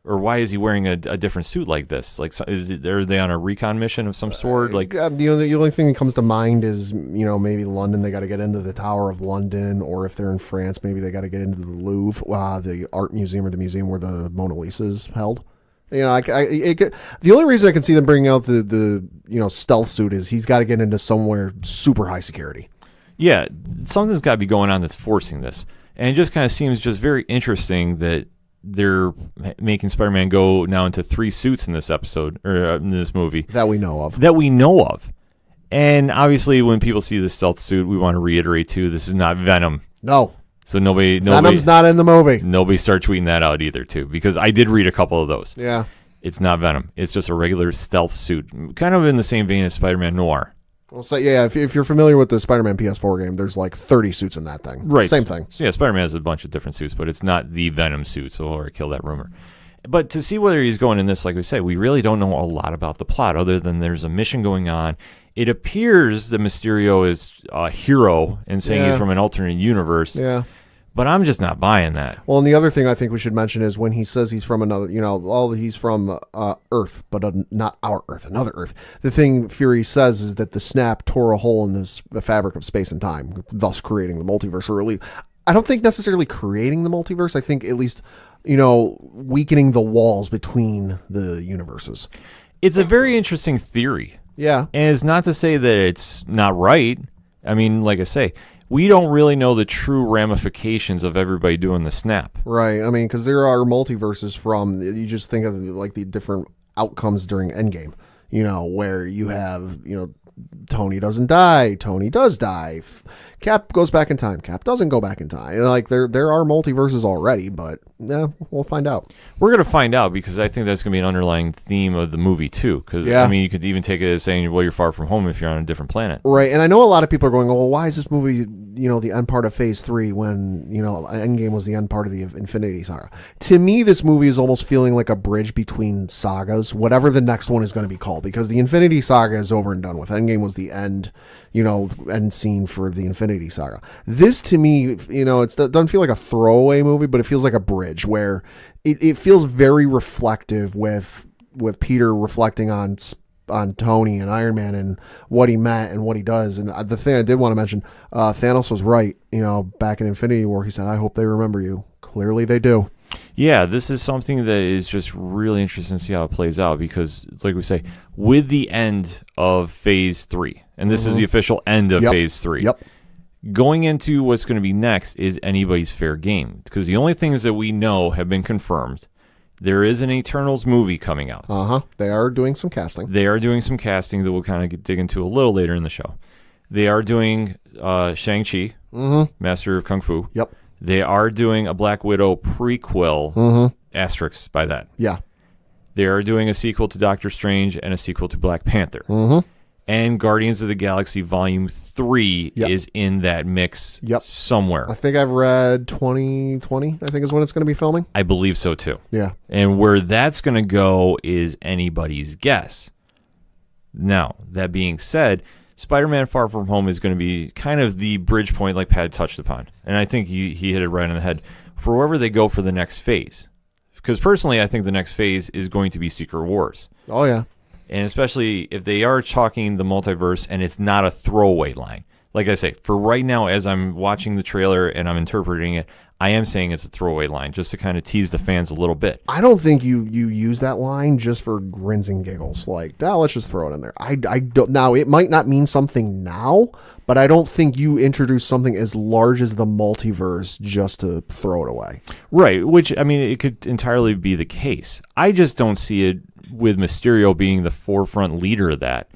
or why is he wearing a different suit like this? Like, are they on a recon mission of some sort? Like, the only thing that comes to mind is, maybe London. They got to get into the Tower of London, or if they're in France, maybe they got to get into the Louvre, the art museum, or the museum where the Mona Lisa is held. The only reason I can see them bringing out the stealth suit is he's got to get into somewhere super high security. Yeah, something's got to be going on that's forcing this, and it just kind of seems just very interesting that they're making Spider-Man go now into 3 suits in this episode, or in this movie. That we know of. And obviously, when people see the stealth suit, we want to reiterate, too, this is not Venom. No. So nobody... Venom's not in the movie. Nobody start tweeting that out either, too, because I did read a couple of those. Yeah. It's not Venom. It's just a regular stealth suit, kind of in the same vein as Spider-Man Noir. Well, so, if you're familiar with the Spider-Man PS4 game, there's like 30 suits in that thing. Right. Same thing. So, Spider-Man has a bunch of different suits, but it's not the Venom suit, so or kill that rumor. But to see whether he's going in this, like we said, we really don't know a lot about the plot, other than there's a mission going on. It appears that Mysterio is a hero and saying he's from an alternate universe. Yeah. But I'm just not buying that. Well, and the other thing I think we should mention is when he says he's from another, he's from Earth, but not our Earth, another Earth. The thing Fury says is that the snap tore a hole in the fabric of space and time, thus creating the multiverse. Or at least, I don't think necessarily creating the multiverse. I think at least, weakening the walls between the universes. It's a very interesting theory. Yeah. And it's not to say that it's not right. I mean, like I say, we don't really know the true ramifications of everybody doing the snap. Right. I mean, because there are multiverses from, you just think of like the different outcomes during Endgame, where you have, Tony doesn't die, Tony does die. Cap goes back in time, Cap doesn't go back in time. Like there are multiverses already, but we'll find out. We're going to find out, because I think that's going to be an underlying theme of the movie too. Because I mean, you could even take it as saying, well, you're far from home if you're on a different planet. Right. And I know a lot of people are going, well, why is this movie, the end part of Phase 3 when, Endgame was the end part of the Infinity Saga? To me, this movie is almost feeling like a bridge between sagas, whatever the next one is going to be called, because the Infinity Saga is over and done with. Endgame was the end, end scene for the Infinity Saga. This, to me, it doesn't feel like a throwaway movie, but it feels like a bridge where it feels very reflective with Peter reflecting on Tony and Iron Man and what he meant and what he does. And the thing I did want to mention, Thanos was right, back in Infinity War, he said, I hope they remember you. Clearly they do. Yeah, this is something that is just really interesting to see how it plays out, because, like we say, with the end of Phase 3, and this is the official end of Phase 3. Yep. Going into what's going to be next is anybody's fair game, because the only things that we know have been confirmed. There is an Eternals movie coming out. They are doing some casting. They are doing some casting that we'll kind of dig into a little later in the show. They are doing Shang-Chi, Master of Kung Fu. Yep. They are doing a Black Widow prequel, asterisk by that. Yeah. They are doing a sequel to Doctor Strange and a sequel to Black Panther. And Guardians of the Galaxy Volume 3 is in that mix somewhere. I think I've read 2020, I think is when it's going to be filming. I believe so, too. Yeah. And where that's going to go is anybody's guess. Now, that being said, Spider-Man Far From Home is going to be kind of the bridge point, like Pat touched upon. And I think he hit it right on the head for wherever they go for the next phase. Because personally, I think the next phase is going to be Secret Wars. Oh, yeah. And especially if they are talking the multiverse and it's not a throwaway line. like I say, for right now, as I'm watching the trailer and I'm interpreting it, I am saying it's a throwaway line just to kind of tease the fans a little bit. I don't think you use that line just for grins and giggles. Like, let's just throw it in there. I don't. Now, it might not mean something now, but I don't think you introduce something as large as the multiverse just to throw it away. Right, which, I mean, it could entirely be the case. I just don't see it with Mysterio being the forefront leader of that,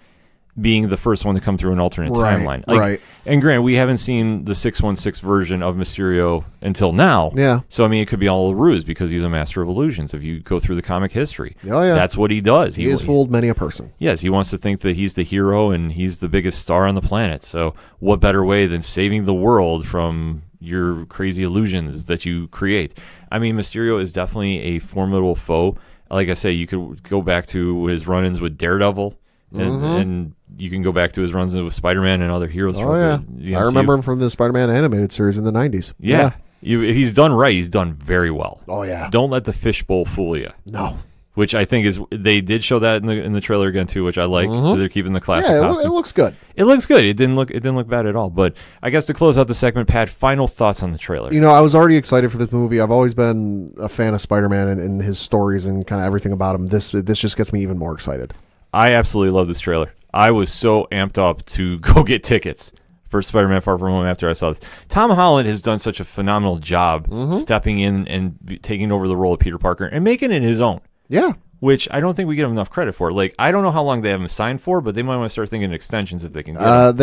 being the first one to come through an alternate timeline. Right. And granted, we haven't seen the 616 version of Mysterio until now. Yeah. So, I mean, it could be all a ruse because he's a master of illusions. If you go through the comic history, Oh, yeah. that's what he does. He has fooled many a person. Yes, he wants to think that he's the hero and he's the biggest star on the planet. So what better way than saving the world from your crazy illusions that you create? I mean, Mysterio is definitely a formidable foe. Like I say, you could go back to his run-ins with Daredevil, and you can go back to his runs with Spider-Man and other heroes. Oh, yeah. the I remember him from the Spider-Man animated series in the 90s. Yeah. If he's done right, he's done very well. Oh, yeah. Don't let the fishbowl fool you. No. Which I think is, they did show that in the trailer again too, which I like. They're keeping the classic Yeah, costume. it looks good. It looks good. It didn't look bad at all. But I guess to close out the segment, Pat, final thoughts on the trailer. You know, I was already excited for this movie. I've always been a fan of Spider-Man and his stories and kind of everything about him. This just gets me even more excited. I absolutely love this trailer. I was so amped up to go get tickets for Spider-Man Far From Home after I saw this. Tom Holland has done such a phenomenal job stepping in and taking over the role of Peter Parker and making it his own. Yeah. Which I don't think we give him enough credit for. Like, I don't know how long they have him signed for, but they might want to start thinking extensions if they can get him.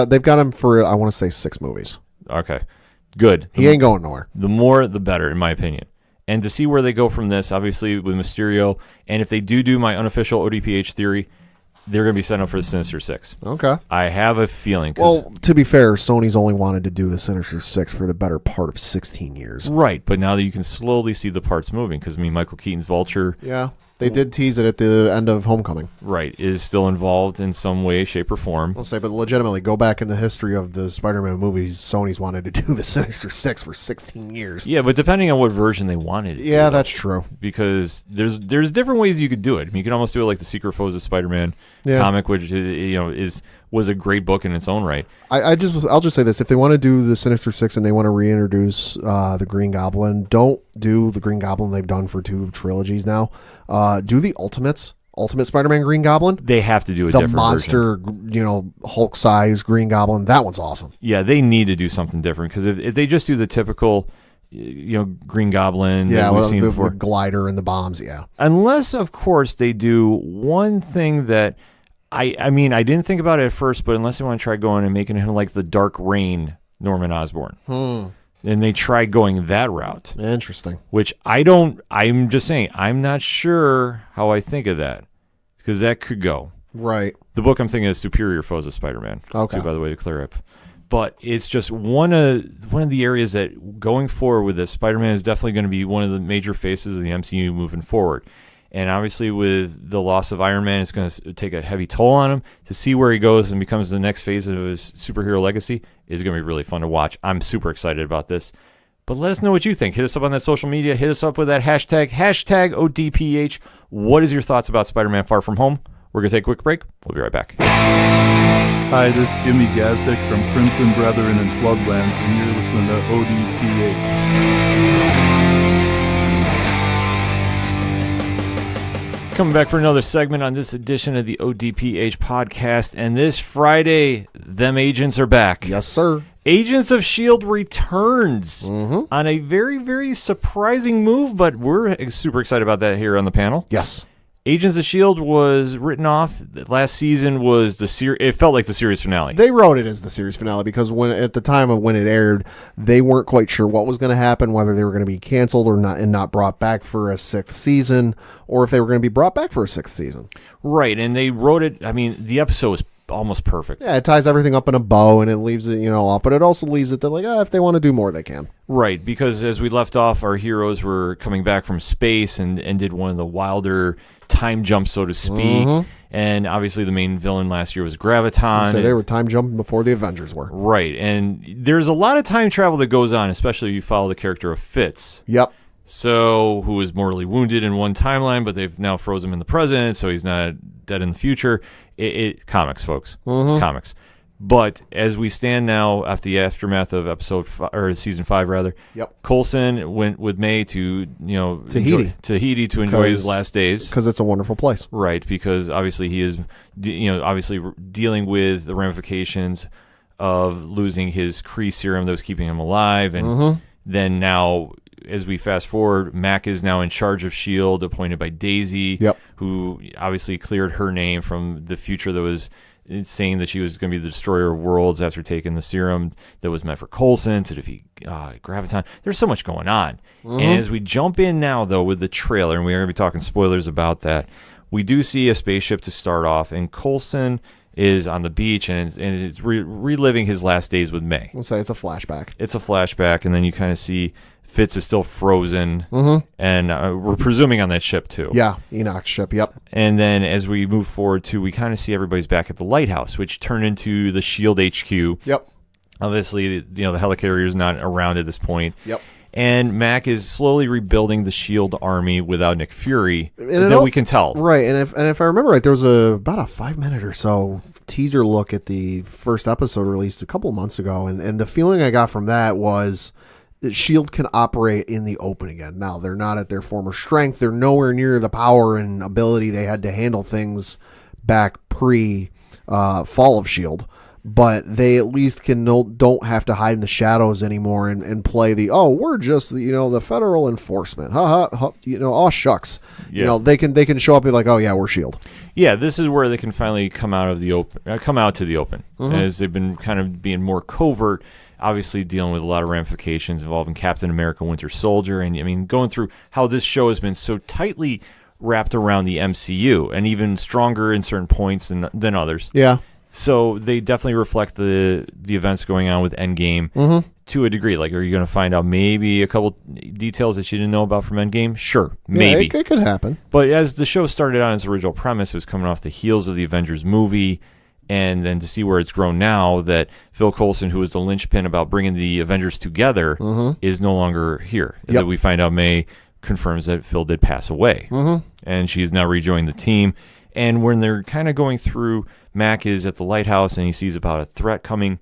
They've got him for, I want to say, 6 movies. Okay. Good. He ain't going nowhere. The more, the better, in my opinion. And to see where they go from this, obviously, with Mysterio, and if they do my unofficial ODPH theory, they're going to be setting up for the Sinister Six. Okay. I have a feeling. Well, to be fair, Sony's only wanted to do the Sinister Six for the better part of 16 years. Right, but now that you can slowly see the parts moving, because, I mean, Michael Keaton's Vulture... Yeah. They did tease it at the end of Homecoming. Right, is still involved in some way, shape, or form. I'll say, but legitimately, go back in the history of the Spider-Man movies, Sony's wanted to do the Sinister Six for 16 years. Yeah, but depending on what version they wanted. Yeah, that's true. Because there's different ways you could do it. I mean, you can almost do it like the Secret Foes of Spider-Man comic, which was a great book in its own right. I'll just say this: if they want to do the Sinister Six and they want to reintroduce the Green Goblin, don't do the Green Goblin they've done for 2 trilogies now. Do the Ultimate Spider-Man Green Goblin. They have to do a the different monster, version. Hulk-sized Green Goblin. That one's awesome. Yeah, they need to do something different because if they just do the typical, Green Goblin, the glider and the bombs. Yeah, unless of course they do one thing that I mean I didn't think about it at first, but unless they want to try going and making him like the Dark Reign Norman Osborn. And they tried going that route. Interesting. Which I'm just saying, I'm not sure how I think of that. Because that could go. Right. The book I'm thinking is Superior Foes of Spider-Man. Okay. Too, by the way, to clear up. But it's just one of the areas that going forward with this, Spider-Man is definitely going to be one of the major faces of the MCU moving forward. And obviously with the loss of Iron Man, it's going to take a heavy toll on him. To see where he goes and becomes the next phase of his superhero legacy is going to be really fun to watch. I'm super excited about this. But let us know what you think. Hit us up on that social media. Hit us up with that hashtag ODPH. What is your thoughts about Spider-Man Far From Home? We're going to take a quick break. We'll be right back. Hi, this is Jimmy Gazdick from Crimson Brethren and Floodlands, and you're listening to ODPH. Coming back for another segment on this edition of the ODPH podcast. And this Friday, them agents are back. Yes, sir. Agents of S.H.I.E.L.D. returns on a very, very surprising move, but we're super excited about that here on the panel. Yes. Agents of S.H.I.E.L.D. was written off. Last season was it felt like the series finale. They wrote it as the series finale because at the time of when it aired, they weren't quite sure what was going to happen, whether they were going to be canceled or not and not brought back for a 6th season, or if they were going to be brought back for a 6th season. Right, and they wrote it, I mean, the episode was almost perfect. Yeah, it ties everything up in a bow and it leaves it, off, but it also leaves it that if they want to do more, they can. Right, because as we left off, our heroes were coming back from space and did one of the wilder time jumps, so to speak. And obviously the main villain last year was Graviton. So they were time jumping before the Avengers were. Right, and there's a lot of time travel that goes on, especially if you follow the character of Fitz. Yep. So, who was mortally wounded in one timeline, but they've now frozen him in the present, so he's not dead in the future. Comics, folks. Comics. But as we stand now after the aftermath of season 5 rather, Coulson went with May to Tahiti to enjoy his last days because it's a wonderful place, right? Because obviously he is obviously dealing with the ramifications of losing his Kree serum that was keeping him alive, and then now, as we fast forward, Mac is now in charge of S.H.I.E.L.D., appointed by Daisy, who obviously cleared her name from the future that was saying that she was going to be the destroyer of worlds after taking the serum that was meant for Coulson to defeat Graviton. There's so much going on. And as we jump in now, though, with the trailer, and we're going to be talking spoilers about that, we do see a spaceship to start off, and Coulson is on the beach, and it's reliving his last days with May. We'll say it's a flashback. It's a flashback, and then you kind of see Fitz is still frozen, and we're presuming on that ship too. Yeah, Enoch's ship, And then as we move forward too, we kind of see everybody's back at the lighthouse, which turned into the S.H.I.E.L.D. HQ. Obviously, the helicarrier is not around at this point. And Mac is slowly rebuilding the S.H.I.E.L.D. army without Nick Fury, that we can tell. Right, and if I remember right, there was about a 5-minute or so teaser look at the first episode released a couple of months ago, and the feeling I got from that was that S.H.I.E.L.D. can operate in the open again. Now, they're not at their former strength. They're nowhere near the power and ability they had to handle things back pre-fall of S.H.I.E.L.D., but they at least don't have to hide in the shadows anymore and play we're just the federal enforcement. Oh shucks. They can show up and be like, oh yeah, we're S.H.I.E.L.D. Yeah, this is where they can finally come out to the open, as they've been kind of being more covert, obviously dealing with a lot of ramifications involving Captain America, Winter Soldier, and I mean going through how this show has been so tightly wrapped around the MCU and even stronger in certain points than others. Yeah. So they definitely reflect the events going on with Endgame to a degree. Like, are you going to find out maybe a couple details that you didn't know about from Endgame? Sure, maybe. Yeah, it could happen. But as the show started on its original premise, it was coming off the heels of the Avengers movie, and then to see where it's grown now, that Phil Coulson, who was the linchpin about bringing the Avengers together, is no longer here. And that we find out May confirms that Phil did pass away, and she's now rejoined the team. And when they're kind of going through, Mac is at the lighthouse and he sees about a threat coming.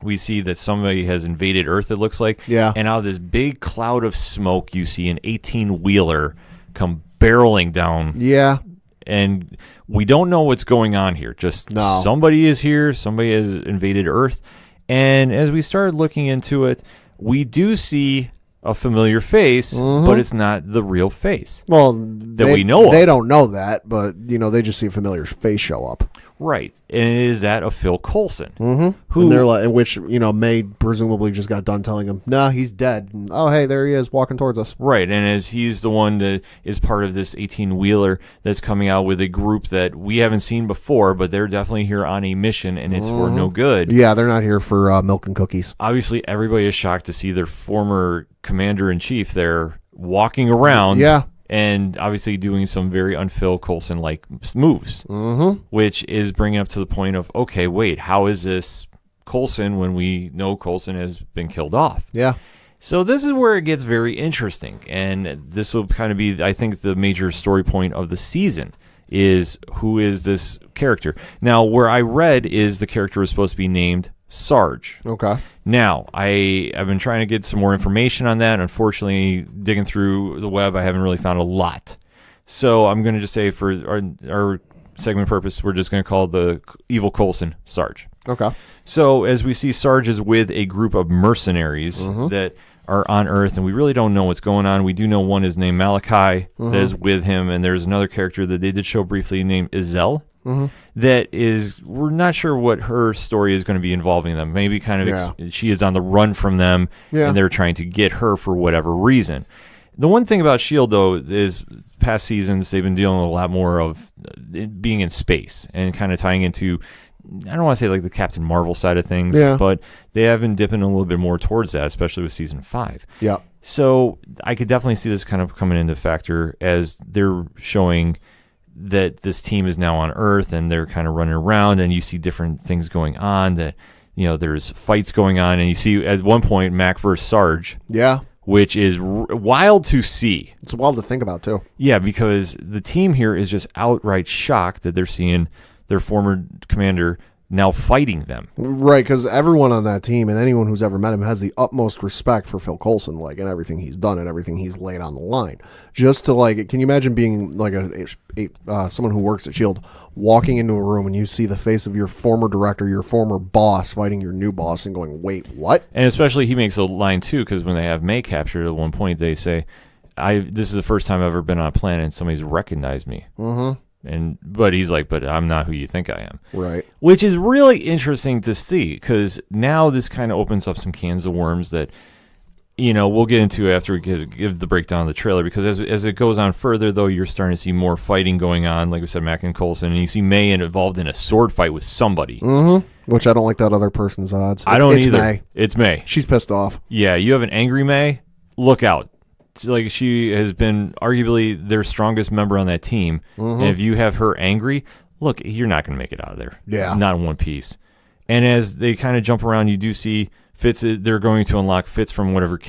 We see that somebody has invaded Earth, it looks like. Yeah. And out of this big cloud of smoke, you see an 18-wheeler come barreling down. Yeah. And we don't know what's going on here. Just somebody is here. Somebody has invaded Earth. And as we started looking into it, we do see a familiar face, but it's not the real face. Well, we know of. They don't know that, but they just see a familiar face show up. Right, and it is that of Phil Coulson, who, and they're like, in which May presumably just got done telling him, "No, he's dead." And, oh, hey, there he is, walking towards us. Right, and as he's the one that is part of this 18-wheeler that's coming out with a group that we haven't seen before, but they're definitely here on a mission, and it's for no good. Yeah, they're not here for milk and cookies. Obviously, everybody is shocked to see their former commander-in-chief there walking around. Yeah. And obviously doing some very un-Phil Coulson-like moves, which is bringing up to the point of, okay, wait, how is this Coulson when we know Coulson has been killed off? Yeah. So this is where it gets very interesting, and this will kind of be, I think, the major story point of the season is who is this character. Now, where I read is the character is supposed to be named Sarge. Okay. Now, I've been trying to get some more information on that. Unfortunately, digging through the web, I haven't really found a lot. So I'm going to just say for our segment purpose, we're just going to call the evil Coulson Sarge. Okay. So as we see, Sarge is with a group of mercenaries that are on Earth, and we really don't know what's going on. We do know one is named Malachi that is with him, and there's another character that they did show briefly named Izel. That is, we're not sure what her story is going to be involving them. Maybe kind of she is on the run from them, and they're trying to get her for whatever reason. The one thing about S.H.I.E.L.D., though, is past seasons they've been dealing with a lot more of being in space and kind of tying into, I don't want to say like the Captain Marvel side of things, but they have been dipping a little bit more towards that, especially with season 5. Yeah. So I could definitely see this kind of coming into factor as they're showing that this team is now on Earth and they're kind of running around, and you see different things going on, that there's fights going on, and you see at one point Mac versus Sarge, which is wild to see. It's wild to think about too. Yeah, because the team here is just outright shocked that they're seeing their former commander now fighting them. Right, because everyone on that team and anyone who's ever met him has the utmost respect for Phil Coulson, like, and everything he's done and everything he's laid on the line. Just to, like, can you imagine being like someone who works at S.H.I.E.L.D., walking into a room and you see the face of your former director, your former boss, fighting your new boss and going, wait, what? And especially he makes a line, too, because when they have May captured at one point, they say, this is the first time I've ever been on a planet and somebody's recognized me. Mm-hmm. But he's like, but I'm not who you think I am. Right. Which is really interesting to see, because now this kind of opens up some cans of worms that, we'll get into after we give the breakdown of the trailer, because as it goes on further, though, you're starting to see more fighting going on, like we said, Mac and Coulson, and you see May involved in a sword fight with somebody. Mm-hmm. Which I don't like that other person's odds. I don't it's either. May. It's May. She's pissed off. Yeah, you have an angry May, look out. Like, she has been arguably their strongest member on that team. Mm-hmm. And if you have her angry, look, you're not going to make it out of there. Yeah. Not in one piece. And as they kind of jump around, you do see Fitz. They're going to unlock Fitz from whatever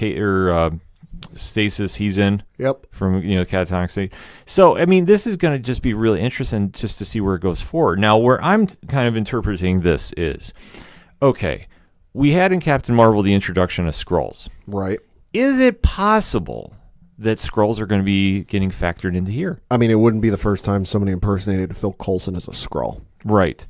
stasis he's in. Yep. From, the catatonic state. So, I mean, this is going to just be really interesting just to see where it goes forward. Now, where I'm kind of interpreting this is, okay, we had in Captain Marvel the introduction of Skrulls. Right. Is it possible that Skrulls are going to be getting factored into here? I mean, it wouldn't be the first time somebody impersonated Phil Coulson as a Skrull. Right.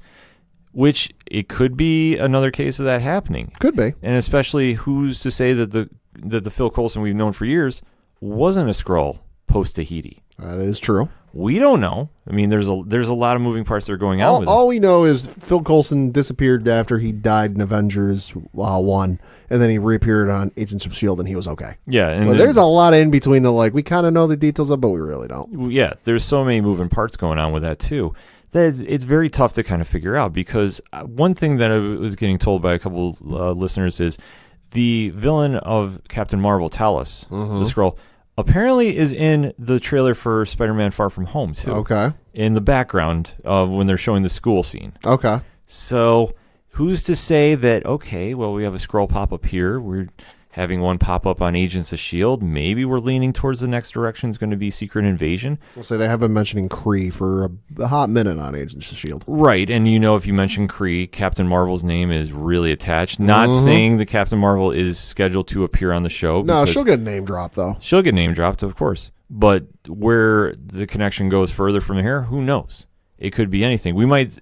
Which, it could be another case of that happening. Could be. And especially, who's to say that the Phil Coulson we've known for years wasn't a Skrull post-Tahiti? That is true. We don't know. I mean, there's a lot of moving parts that are going on with it. All we know is Phil Coulson disappeared after he died in Avengers 1, and then he reappeared on Agents of S.H.I.E.L.D., and he was okay. Yeah. And well, there's a lot in between that, like, we kind of know the details of, but we really don't. Yeah, there's so many moving parts going on with that, too, that it's very tough to kind of figure out, because one thing that I was getting told by a couple listeners is the villain of Captain Marvel, Talos, the Skrull, apparently is in the trailer for Spider-Man Far From Home, too. Okay. In the background of when they're showing the school scene. Okay. So who's to say that, okay, well, we have a Skrull pop up here. We're having one pop up on Agents of S.H.I.E.L.D. Maybe we're leaning towards the next direction is going to be Secret Invasion. We'll say they have been mentioning Kree for a hot minute on Agents of S.H.I.E.L.D. Right, and if you mention Kree, Captain Marvel's name is really attached. Not saying that Captain Marvel is scheduled to appear on the show. No, she'll get name dropped, though. She'll get name dropped, of course. But where the connection goes further from here, who knows? It could be anything. We might,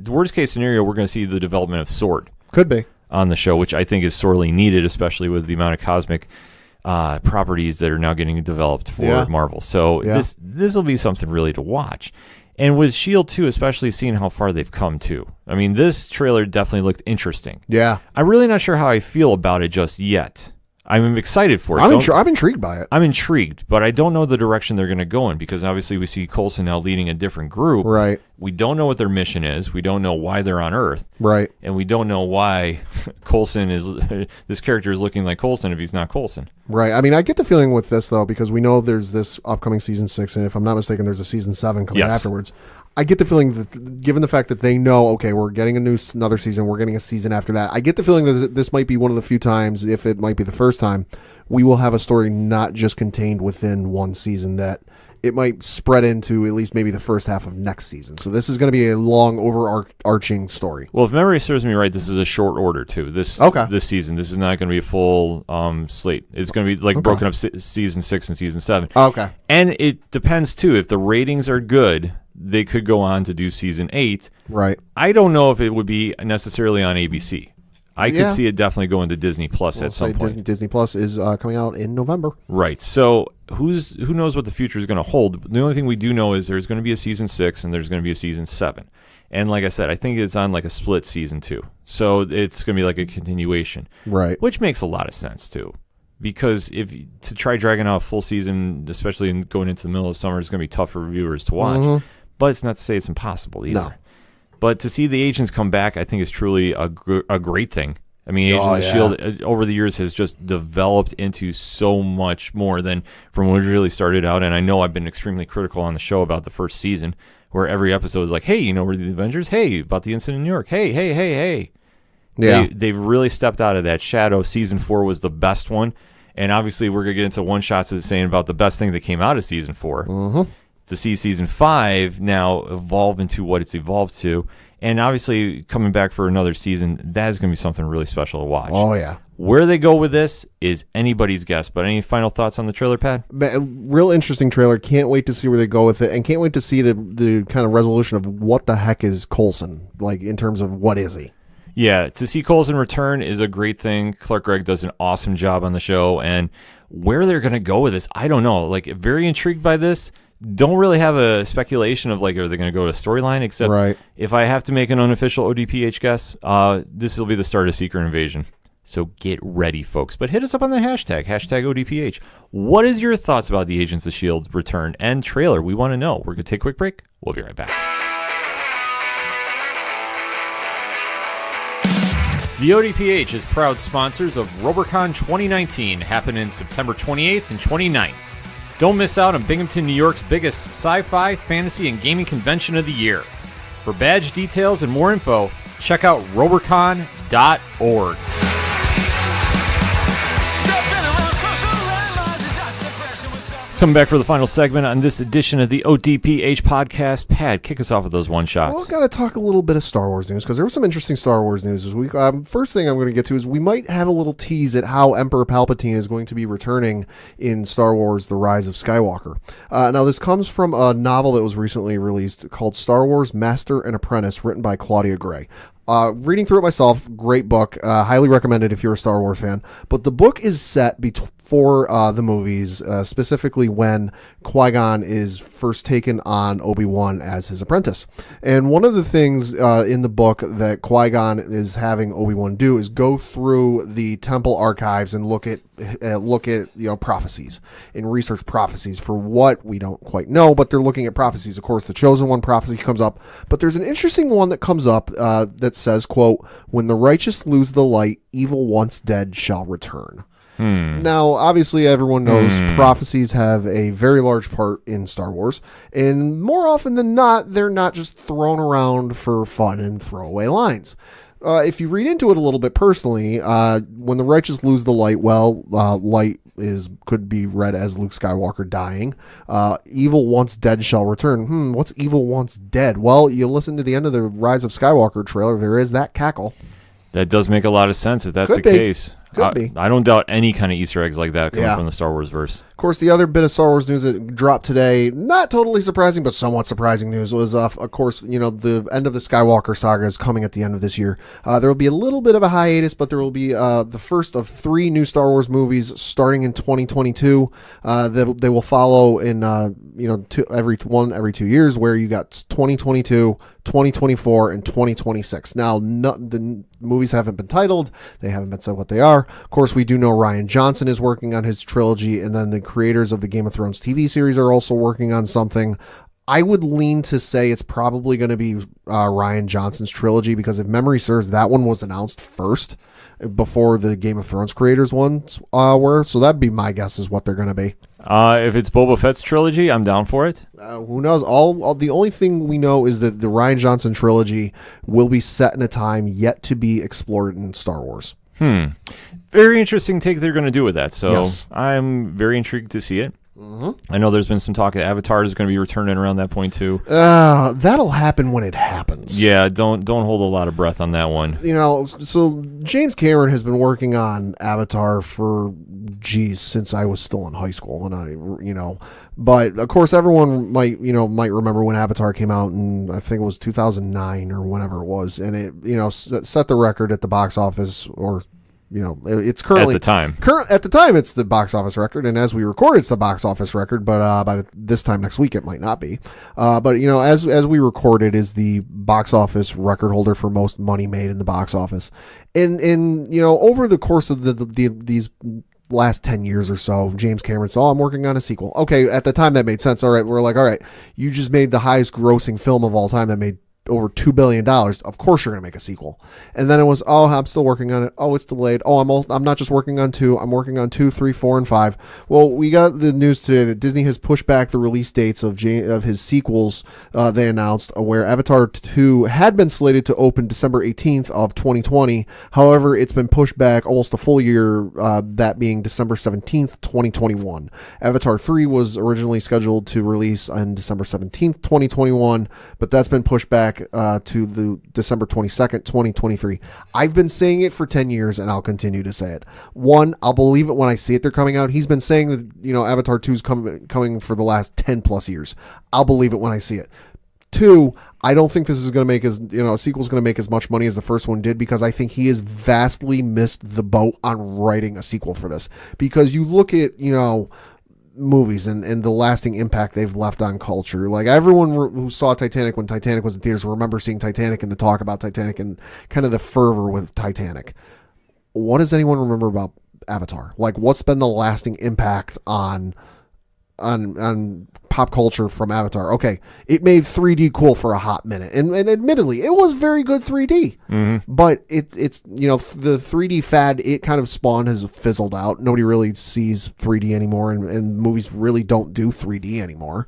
worst case scenario, we're going to see the development of Sword. Could be. On the show, which I think is sorely needed, especially with the amount of cosmic properties that are now getting developed for Marvel. So this will be something really to watch. And with S.H.I.E.L.D. too, especially seeing how far they've come too. I mean, this trailer definitely looked interesting. Yeah. I'm really not sure how I feel about it just yet. I'm excited for it. I'm intrigued by it. I'm intrigued, but I don't know the direction they're going to go in, because obviously we see Coulson now leading a different group. Right. We don't know what their mission is. We don't know why they're on Earth. Right. And we don't know why Coulson this character is looking like Coulson if he's not Coulson. Right. I mean, I get the feeling with this, though, because we know there's this upcoming season 6, and if I'm not mistaken, there's a season 7 coming afterwards. I get the feeling that, given the fact that they know, okay, we're getting another season, we're getting a season after that, I get the feeling that this might be one of the few times, if it might be the first time, we will have a story not just contained within one season, that it might spread into at least maybe the first half of next season. So this is going to be a long, overarching story. Well, if memory serves me right, this is a short order, too. This season. This is not going to be a full slate. It's going to be like broken up season 6 and season 7. Okay. And it depends, too. If the ratings are good, they could go on to do season 8. Right. I don't know if it would be necessarily on ABC. I could see it definitely going to Disney Plus at some point. Disney Plus is coming out in November. Right. So who knows what the future is going to hold? The only thing we do know is there's going to be a season 6 and there's going to be a season 7. And like I said, I think it's on like a split season 2. So it's going to be like a continuation. Right. Which makes a lot of sense too. Because to try dragging out a full season, especially going into the middle of summer, is going to be tough for viewers to watch. Mm-hmm. But it's not to say it's impossible either. No. But to see the agents come back, I think is truly a great thing. I mean, Agents of S.H.I.E.L.D. over the years has just developed into so much more than from when it really started out. And I know I've been extremely critical on the show about the first season, where every episode is like, hey, we're the Avengers? Hey, about the incident in New York. Hey. Yeah. They've really stepped out of that shadow. Season 4 was the best one. And obviously, we're going to get into one-shots saying about the best thing that came out of Season 4. Mm-hmm. to see season 5 now evolve into what it's evolved to. And obviously, coming back for another season, that is going to be something really special to watch. Oh, yeah. Where they go with this is anybody's guess. But any final thoughts on the trailer, Pat? Real interesting trailer. Can't wait to see where they go with it, and can't wait to see the kind of resolution of what the heck is Coulson, like in terms of what is he. Yeah, to see Coulson return is a great thing. Clark Gregg does an awesome job on the show, and where they're going to go with this, I don't know. Like, very intrigued by this. Don't really have a speculation of, like, are they going to go to storyline, except if I have to make an unofficial ODPH guess, this will be the start of Secret Invasion. So get ready, folks. But hit us up on the hashtag ODPH. What is your thoughts about the Agents of S.H.I.E.L.D. return and trailer? We want to know. We're going to take a quick break. We'll be right back. The ODPH is proud sponsors of RoberCon 2019, happening September 28th and 29th. Don't miss out on Binghamton, New York's biggest sci-fi, fantasy, and gaming convention of the year. For badge details and more info, check out robercon.org. Coming back for the final segment on this edition of the ODPH podcast. Pat, kick us off with those one-shots. Well, I've got to talk a little bit of Star Wars news, because there was some interesting Star Wars news this week. First thing I'm going to get to is we might have a little tease at how Emperor Palpatine is going to be returning in Star Wars The Rise of Skywalker. Now, this comes from a novel that was recently released called Star Wars Master and Apprentice, written by Claudia Gray. Reading through it myself, great book, highly recommended if you're a Star Wars fan. But the book is set before the movies, specifically when Qui-Gon is first taken on Obi-Wan as his apprentice. And one of the things in the book that Qui-Gon is having Obi-Wan do is go through the temple archives and look at prophecies and research prophecies for what we don't quite know, but they're looking at prophecies. Of course, the Chosen One prophecy comes up, but there's an interesting one that comes up that says, quote, "When the righteous lose the light, evil once dead shall return." Now, obviously, everyone knows prophecies have a very large part in Star Wars, and more often than not, they're not just thrown around for fun and throwaway lines. If you read into it a little bit personally, when the righteous lose the light, light could be read as Luke Skywalker dying. Evil once dead shall return. What's evil once dead? Well, you listen to the end of the Rise of Skywalker trailer, there is that cackle. That does make a lot of sense if that's the case. Could be. I don't doubt any kind of Easter eggs like that coming from the Star Wars verse. Of course, the other bit of Star Wars news that dropped today, not totally surprising, but somewhat surprising news, was, of course, the end of the Skywalker saga is coming at the end of this year. There will be a little bit of a hiatus, but there will be the first of 3 new Star Wars movies starting in 2022. They will follow in every 2 years, where you got 2022, 2024, and 2026. Now, the movies haven't been titled. They haven't been said what they are. Of course, we do know Rian Johnson is working on his trilogy, and then the creators of the Game of Thrones TV series are also working on something. I would lean to say it's probably going to be Rian Johnson's trilogy, because if memory serves, that one was announced first before the Game of Thrones creators ones were. So that'd be my guess is what they're going to be. If it's Boba Fett's trilogy, I'm down for it. Who knows? All the only thing we know is that the Rian Johnson trilogy will be set in a time yet to be explored in Star Wars. Very interesting take they're going to do with that. So yes. I'm very intrigued to see it. I know there's been some talk that Avatar is going to be returning around that point too. That'll happen when it happens. Yeah, don't hold a lot of breath on that one. So James Cameron has been working on Avatar for since I was still in high school, and but of course everyone might remember when Avatar came out, and I think it was 2009 or whenever it was, and it set the record at the box office, or it's currently at the time. At the time, it's the box office record, and as we record, it's the box office record. But by this time next week, it might not be. But as we record, it is the box office record holder for most money made in the box office. And over the course of these last 10 years or so, James Cameron said, I'm working on a sequel. Okay, at the time that made sense. All right, we're like, all right, you just made the highest grossing film of all time that made over $2 billion. Of course you're going to make a sequel. And then it was, oh, I'm still working on it. Oh, it's delayed. Oh, I'm not just working on 2. I'm working on 2, 3, 4, and 5. Well, we got the news today that Disney has pushed back the release dates of his sequels. They announced where Avatar 2 had been slated to open December 18th of 2020. However, it's been pushed back almost a full year, that being December 17th, 2021. Avatar 3 was originally scheduled to release on December 17th, 2021, but that's been pushed back to the December 22nd, 2023. I've been saying it for 10 years, and I'll continue to say it. One, I'll believe it when I see it. They're coming out. He's been saying that, Avatar 2 is coming for the last 10 plus years. I'll believe it when I see it. 2, I don't think this is going to make a sequel's going to make as much money as the first one did, because I think he has vastly missed the boat on writing a sequel for this. Because you look at, movies and the lasting impact they've left on culture. Like, everyone who saw Titanic when Titanic was in theaters will remember seeing Titanic and the talk about Titanic and kind of the fervor with Titanic. What does anyone remember about Avatar? Like, what's been the lasting impact on pop culture from Avatar? Okay, it made 3D cool for a hot minute, and admittedly it was very good 3D. But it's the 3D fad it kind of spawned has fizzled out. Nobody really sees 3D anymore, and movies really don't do 3D anymore.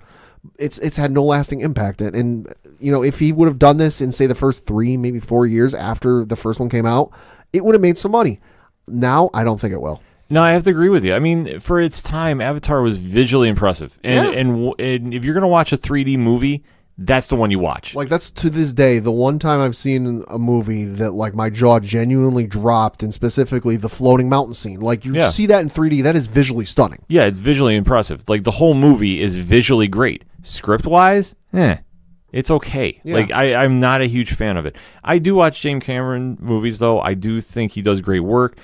It's had no lasting impact, and if he would have done this in, say, the first 3, maybe 4 years after the first one came out, it would have made some money. Now I don't think it will. No, I have to agree with you. I mean, for its time, Avatar was visually impressive. And if you're going to watch a 3D movie, that's the one you watch. Like, that's, to this day, the one time I've seen a movie that, like, my jaw genuinely dropped, and specifically the floating mountain scene. Like, you see that in 3D, that is visually stunning. Yeah, it's visually impressive. Like, the whole movie is visually great. Script-wise, it's okay. Yeah. Like, I'm not a huge fan of it. I do watch James Cameron movies, though. I do think he does great work.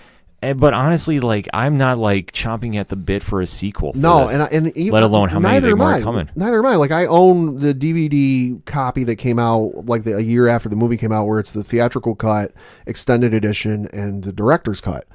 But honestly, like, I'm not, like, chomping at the bit for a sequel. No, this, and even, let alone how many more are coming. Neither am I. Like, I own the DVD copy that came out like a year after the movie came out, where it's the theatrical cut, extended edition, and the director's cut.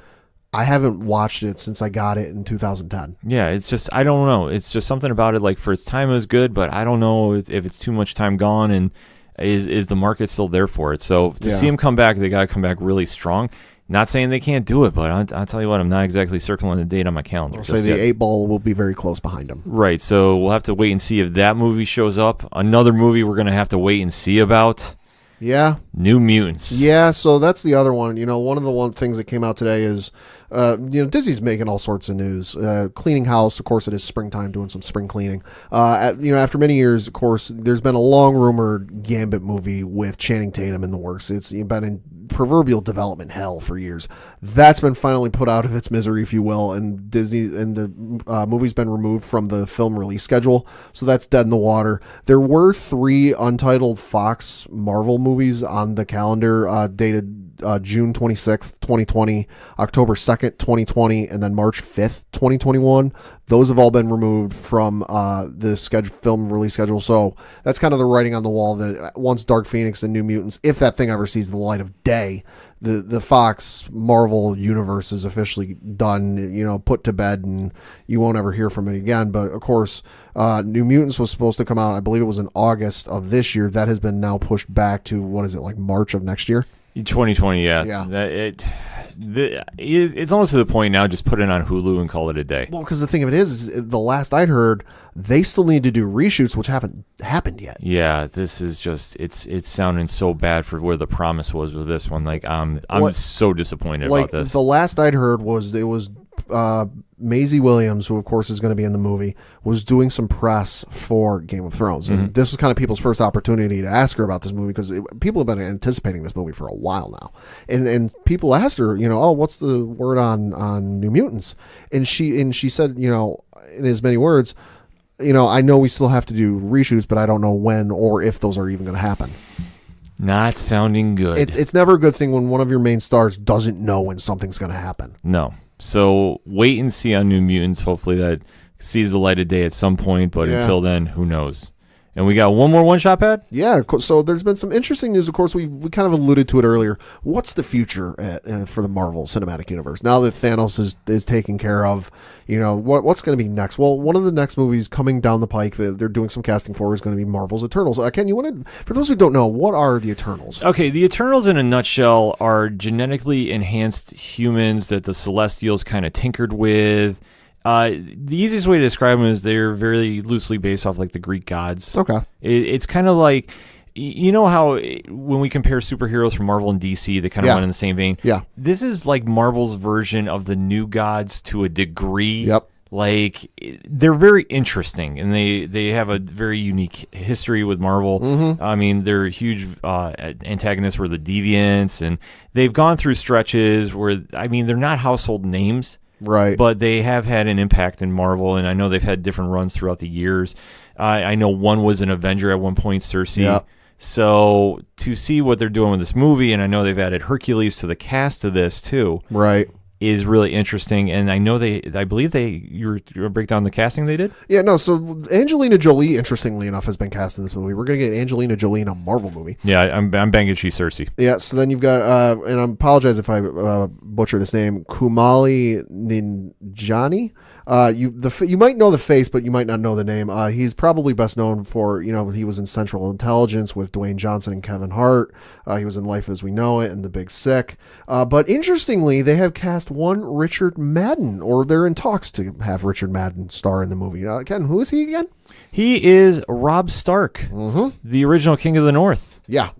I haven't watched it since I got it in 2010. Yeah, it's just, I don't know. It's just something about it. Like, for its time, it was good, but I don't know if it's too much time gone, and is the market still there for it? So to see him come back, they got to come back really strong. Not saying they can't do it, but I'll tell you what, I'm not exactly circling the date on my calendar. I'll say the 8 ball will be very close behind him. Right, so we'll have to wait and see if that movie shows up. Another movie we're going to have to wait and see about. Yeah. New Mutants. Yeah, so that's the other one. One of the things that came out today is, Disney's making all sorts of news. Cleaning house, of course, it is springtime, doing some spring cleaning. After many years, of course, there's been a long-rumored Gambit movie with Channing Tatum in the works. It's been in proverbial development hell for years. That's been finally put out of its misery, if you will, and Disney and the movie's been removed from the film release schedule, so that's dead in the water. There were 3 untitled Fox Marvel movies on the calendar, dated June 26th, 2020, October 2nd, 2020, and then March 5th, 2021. Those have all been removed from the film release schedule. So that's kind of the writing on the wall that once Dark Phoenix and New Mutants, if that thing ever sees the light of day, the Fox Marvel universe is officially done, put to bed, and you won't ever hear from it again. But of course, New Mutants was supposed to come out, I believe it was in August of this year. That has been now pushed back to, March of next year? 2020, yeah. It's almost to the point now, just put it on Hulu and call it a day. Well, because the thing of it is the last I'd heard, they still need to do reshoots, which haven't happened yet. Yeah, this is just, it's sounding so bad for where the promise was with this one. Like, I'm so disappointed about this. The last I'd heard was it was Maisie Williams, who of course is going to be in the movie, was doing some press for Game of Thrones. And this was kind of people's first opportunity to ask her about this movie, because people have been anticipating this movie for a while now. And people asked her, what's the word on New Mutants? And she said, in as many words, I know we still have to do reshoots, but I don't know when or if those are even going to happen. Not sounding good. It's never a good thing when one of your main stars doesn't know when something's going to happen. No. So wait and see on New Mutants. Hopefully that sees the light of day at some point, but until then, who knows? And we got one more one-shot pad? Yeah, so there's been some interesting news. Of course, we kind of alluded to it earlier. What's the future for the Marvel Cinematic Universe? Now that Thanos is taken care of, what's going to be next? Well, one of the next movies coming down the pike that they're doing some casting for is going to be Marvel's Eternals. Ken, you want to, for those who don't know, what are the Eternals? Okay, the Eternals in a nutshell are genetically enhanced humans that the Celestials kind of tinkered with. The easiest way to describe them is they're very loosely based off like the Greek gods. Okay. It's kind of like, you know how when we compare superheroes from Marvel and DC, they kind of run in the same vein. Yeah. This is like Marvel's version of the new gods to a degree. Yep. Like, they're very interesting, and they have a very unique history with Marvel. Mm-hmm. I mean, their huge antagonists were the Deviants, and they've gone through stretches where, I mean, they're not household names. Right. But they have had an impact in Marvel, and I know they've had different runs throughout the years. I know one was an Avenger at one point, Cersei. Yeah. So to see what they're doing with this movie, and I know they've added Hercules to the cast of this too, right, is really interesting. And I know I believe you break down the casting they did? Yeah, no, so Angelina Jolie, interestingly enough, has been cast in this movie. We're going to get Angelina Jolie in a Marvel movie. Yeah, I'm banging she's Cersei. Yeah, so then you've got, and I apologize if I butcher this name, Kumali Ninjani. You might know the face, but you might not know the name. He's probably best known for, he was in Central Intelligence with Dwayne Johnson and Kevin Hart. He was in Life as We Know It and The Big Sick. But interestingly, they have cast one Richard Madden, or they're in talks to have Richard Madden star in the movie. Ken, who is he again? He is Robb Stark, the original King of the North. Yeah.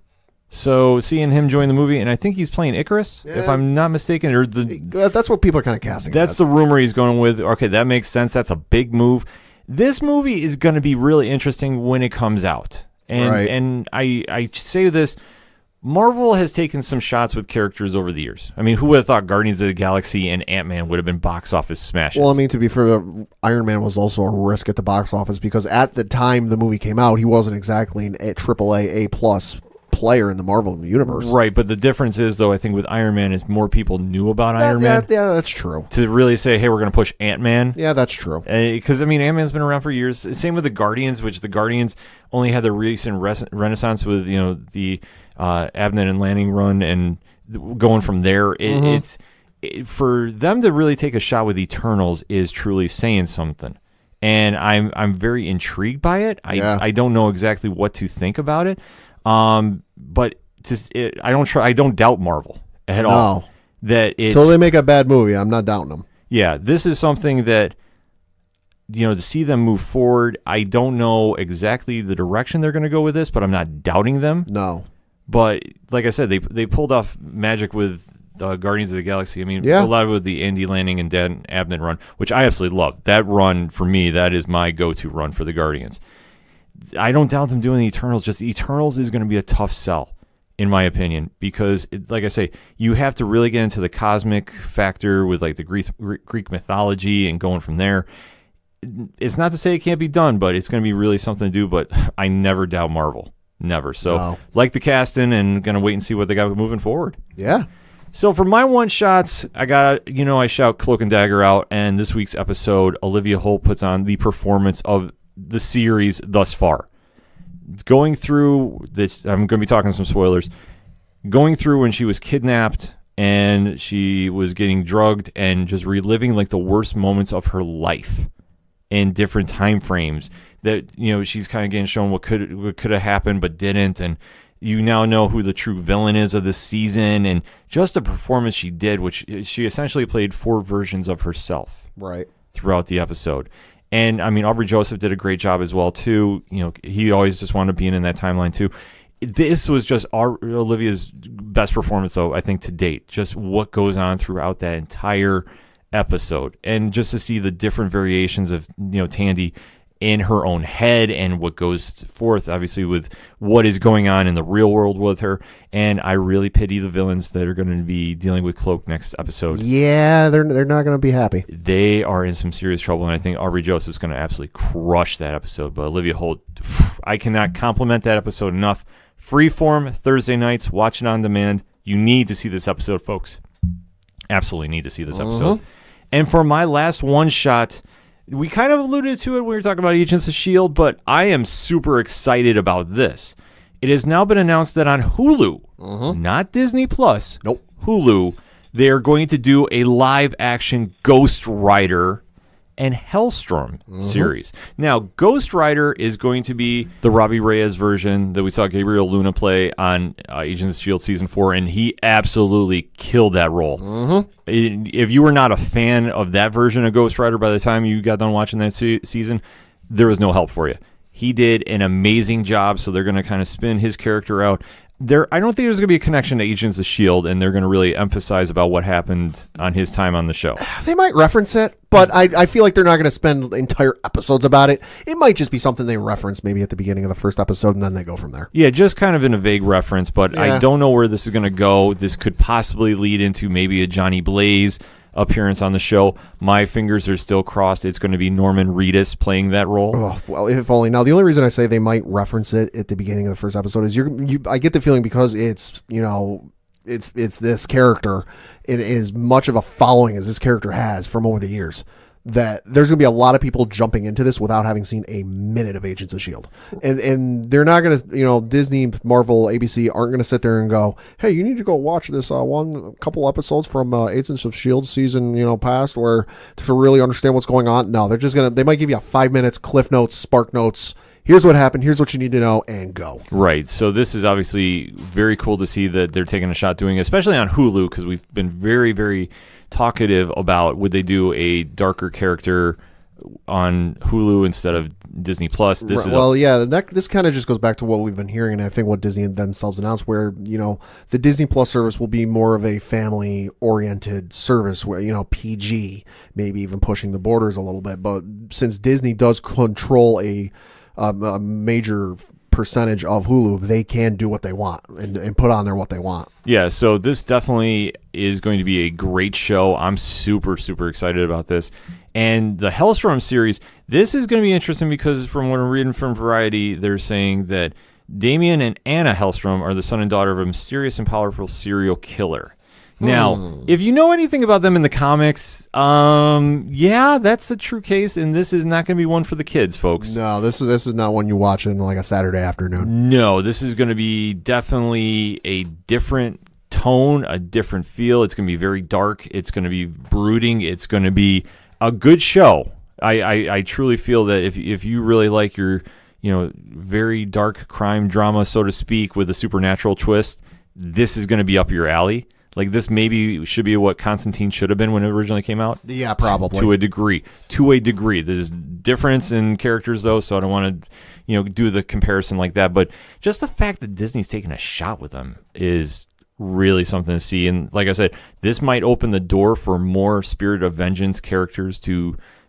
So seeing him join the movie, and I think he's playing Icarus, if I'm not mistaken. Or that's what people are kind of casting. That's the rumor he's going with. Okay, that makes sense. That's a big move. This movie is going to be really interesting when it comes out. And I say this, Marvel has taken some shots with characters over the years. I mean, who would have thought Guardians of the Galaxy and Ant-Man would have been box office smashes? Well, I mean, to be fair, Iron Man was also a risk at the box office because at the time the movie came out, he wasn't exactly an AAA A+ player in the Marvel universe. Right, but the difference is, though, I think with Iron Man is more people knew about Iron Man. Yeah, that's true. To really say, hey, we're going to push Ant-Man. Yeah, that's true. Because, I mean, Ant-Man's been around for years. Same with the Guardians, which the Guardians only had their recent renaissance with, the Abnett and Lanning run and going from there. It's for them to really take a shot with Eternals is truly saying something. And I'm very intrigued by it. I don't know exactly what to think about it. But I don't doubt Marvel at all. That until they make a bad movie, I'm not doubting them. Yeah, this is something that, to see them move forward. I don't know exactly the direction they're going to go with this, but I'm not doubting them. No. But like I said, they pulled off magic with Guardians of the Galaxy. I mean, a lot with the Andy Lanning and Dan Abnett run, which I absolutely love. That run, for me, that is my go-to run for the Guardians. I don't doubt them doing the Eternals. Just the Eternals is going to be a tough sell, in my opinion, because, like I say, you have to really get into the cosmic factor with like the Greek mythology and going from there. It's not to say it can't be done, but it's going to be really something to do. But I never doubt Marvel, never. So, like the casting, and going to wait and see what they got moving forward. Yeah. So for my one shots, I got I shout Cloak and Dagger out, and this week's episode, Olivia Holt puts on the performance of the series thus far. Going through this, I'm going to be talking some spoilers. Going through when she was kidnapped and she was getting drugged and just reliving like the worst moments of her life in different time frames. That she's kind of getting shown what could have happened but didn't, and you now know who the true villain is of this season, and just the performance she did, which she essentially played 4 versions of herself throughout the episode. And, I mean, Aubrey Joseph did a great job as well, too. He always just wanted to be in that timeline, too. This was just Olivia's best performance, though, I think, to date. Just what goes on throughout that entire episode. And just to see the different variations of, Tandy in her own head and what goes forth, obviously, with what is going on in the real world with her. And I really pity the villains that are going to be dealing with Cloak next episode. Yeah, they're not going to be happy. They are in some serious trouble, and I think Aubrey Joseph's going to absolutely crush that episode. But Olivia Holt, I cannot compliment that episode enough. Freeform, Thursday nights, watch it on demand. You need to see this episode, folks. Absolutely need to see this episode. And for my last one shot, We kind of alluded to it when we were talking about Agents of S.H.I.E.L.D., but I am super excited about this. It has now been announced that on Hulu, not Disney Plus, Nope. Hulu, they are going to do a live-action Ghost Rider and Hellstrom series. Now, Ghost Rider is going to be the Robbie Reyes version that we saw Gabriel Luna play on Agents of S.H.I.E.L.D. Season 4, and he absolutely killed that role. If you were not a fan of that version of Ghost Rider by the time you got done watching that season, there was no help for you. He did an amazing job, so they're going to kind of spin his character out. I don't think there's going to be a connection to Agents of S.H.I.E.L.D., and they're going to really emphasize about what happened on his time on the show. They might reference it, but I feel like they're not going to spend entire episodes about it. It might just be something they reference maybe at the beginning of the first episode, and then they go from there. Yeah, just kind of in a vague reference, but I don't know where this is going to go. This could possibly lead into maybe a Johnny Blaze appearance on the show. My fingers are still crossed. It's going to be Norman Reedus playing that role. Oh, well, if only. Now, the only reason I say they might reference it at the beginning of the first episode is I get the feeling because it's this character, and as much of a following as this character has from over the years, that there's going to be a lot of people jumping into this without having seen a minute of Agents of S.H.I.E.L.D. And they're not going to, Disney, Marvel, ABC aren't going to sit there and go, hey, you need to go watch this couple episodes from Agents of S.H.I.E.L.D. season, past where to really understand what's going on. No, they're just they might give you a 5 minutes, cliff notes, spark notes. Here's what happened. Here's what you need to know, and go. Right. So this is obviously very cool to see that they're taking a shot doing it, especially on Hulu, because we've been very, very talkative about would they do a darker character on Hulu instead of Disney Plus. This kind of just goes back to what we've been hearing, and I think what Disney themselves announced, where the Disney Plus service will be more of a family-oriented service, where PG, maybe even pushing the borders a little bit. But since Disney does control a major percentage of Hulu, they can do what they want and put on there what they want. Yeah, so this definitely is going to be a great show. I'm super, super excited about this. And the Hellstrom series, this is going to be interesting because from what I'm reading from Variety, they're saying that Damien and Anna Hellstrom are the son and daughter of a mysterious and powerful serial killer. Now, if you know anything about them in the comics, that's a true case, and this is not going to be one for the kids, folks. No, this is not one you watch in like a Saturday afternoon. No, this is going to be definitely a different tone, a different feel. It's going to be very dark. It's going to be brooding. It's going to be a good show. I truly feel that if you really like your very dark crime drama, so to speak, with a supernatural twist, this is going to be up your alley. Like, this maybe should be what Constantine should have been when it originally came out. Yeah, probably. To a degree. There's difference in characters, though, so I don't want to, do the comparison like that. But just the fact that Disney's taking a shot with them is really something to see. And like I said, this might open the door for more Spirit of Vengeance characters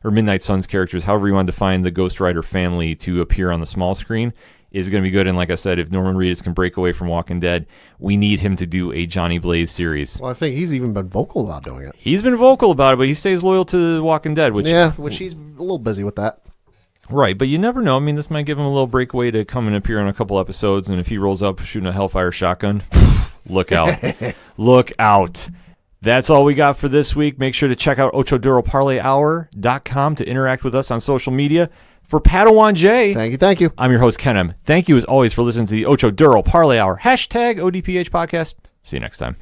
or Midnight Suns characters, however you want to define the Ghost Rider family, to appear on the small screen. Is going to be good. And like I said, if Norman Reedus can break away from Walking Dead, we need him to do a Johnny Blaze series. Well, I think he's even been vocal about doing it. He's been vocal about it, but he stays loyal to Walking Dead. Which he's a little busy with that. Right, but you never know. I mean, this might give him a little breakaway to come and appear on a couple episodes, and if he rolls up shooting a Hellfire shotgun, look out. Look out. That's all we got for this week. Make sure to check out OchoDuroParlayHour.com to interact with us on social media. For Padawan J. Thank you. I'm your host, Kenem. Thank you, as always, for listening to the Ocho Duro Parlay Hour. # ODPH podcast. See you next time.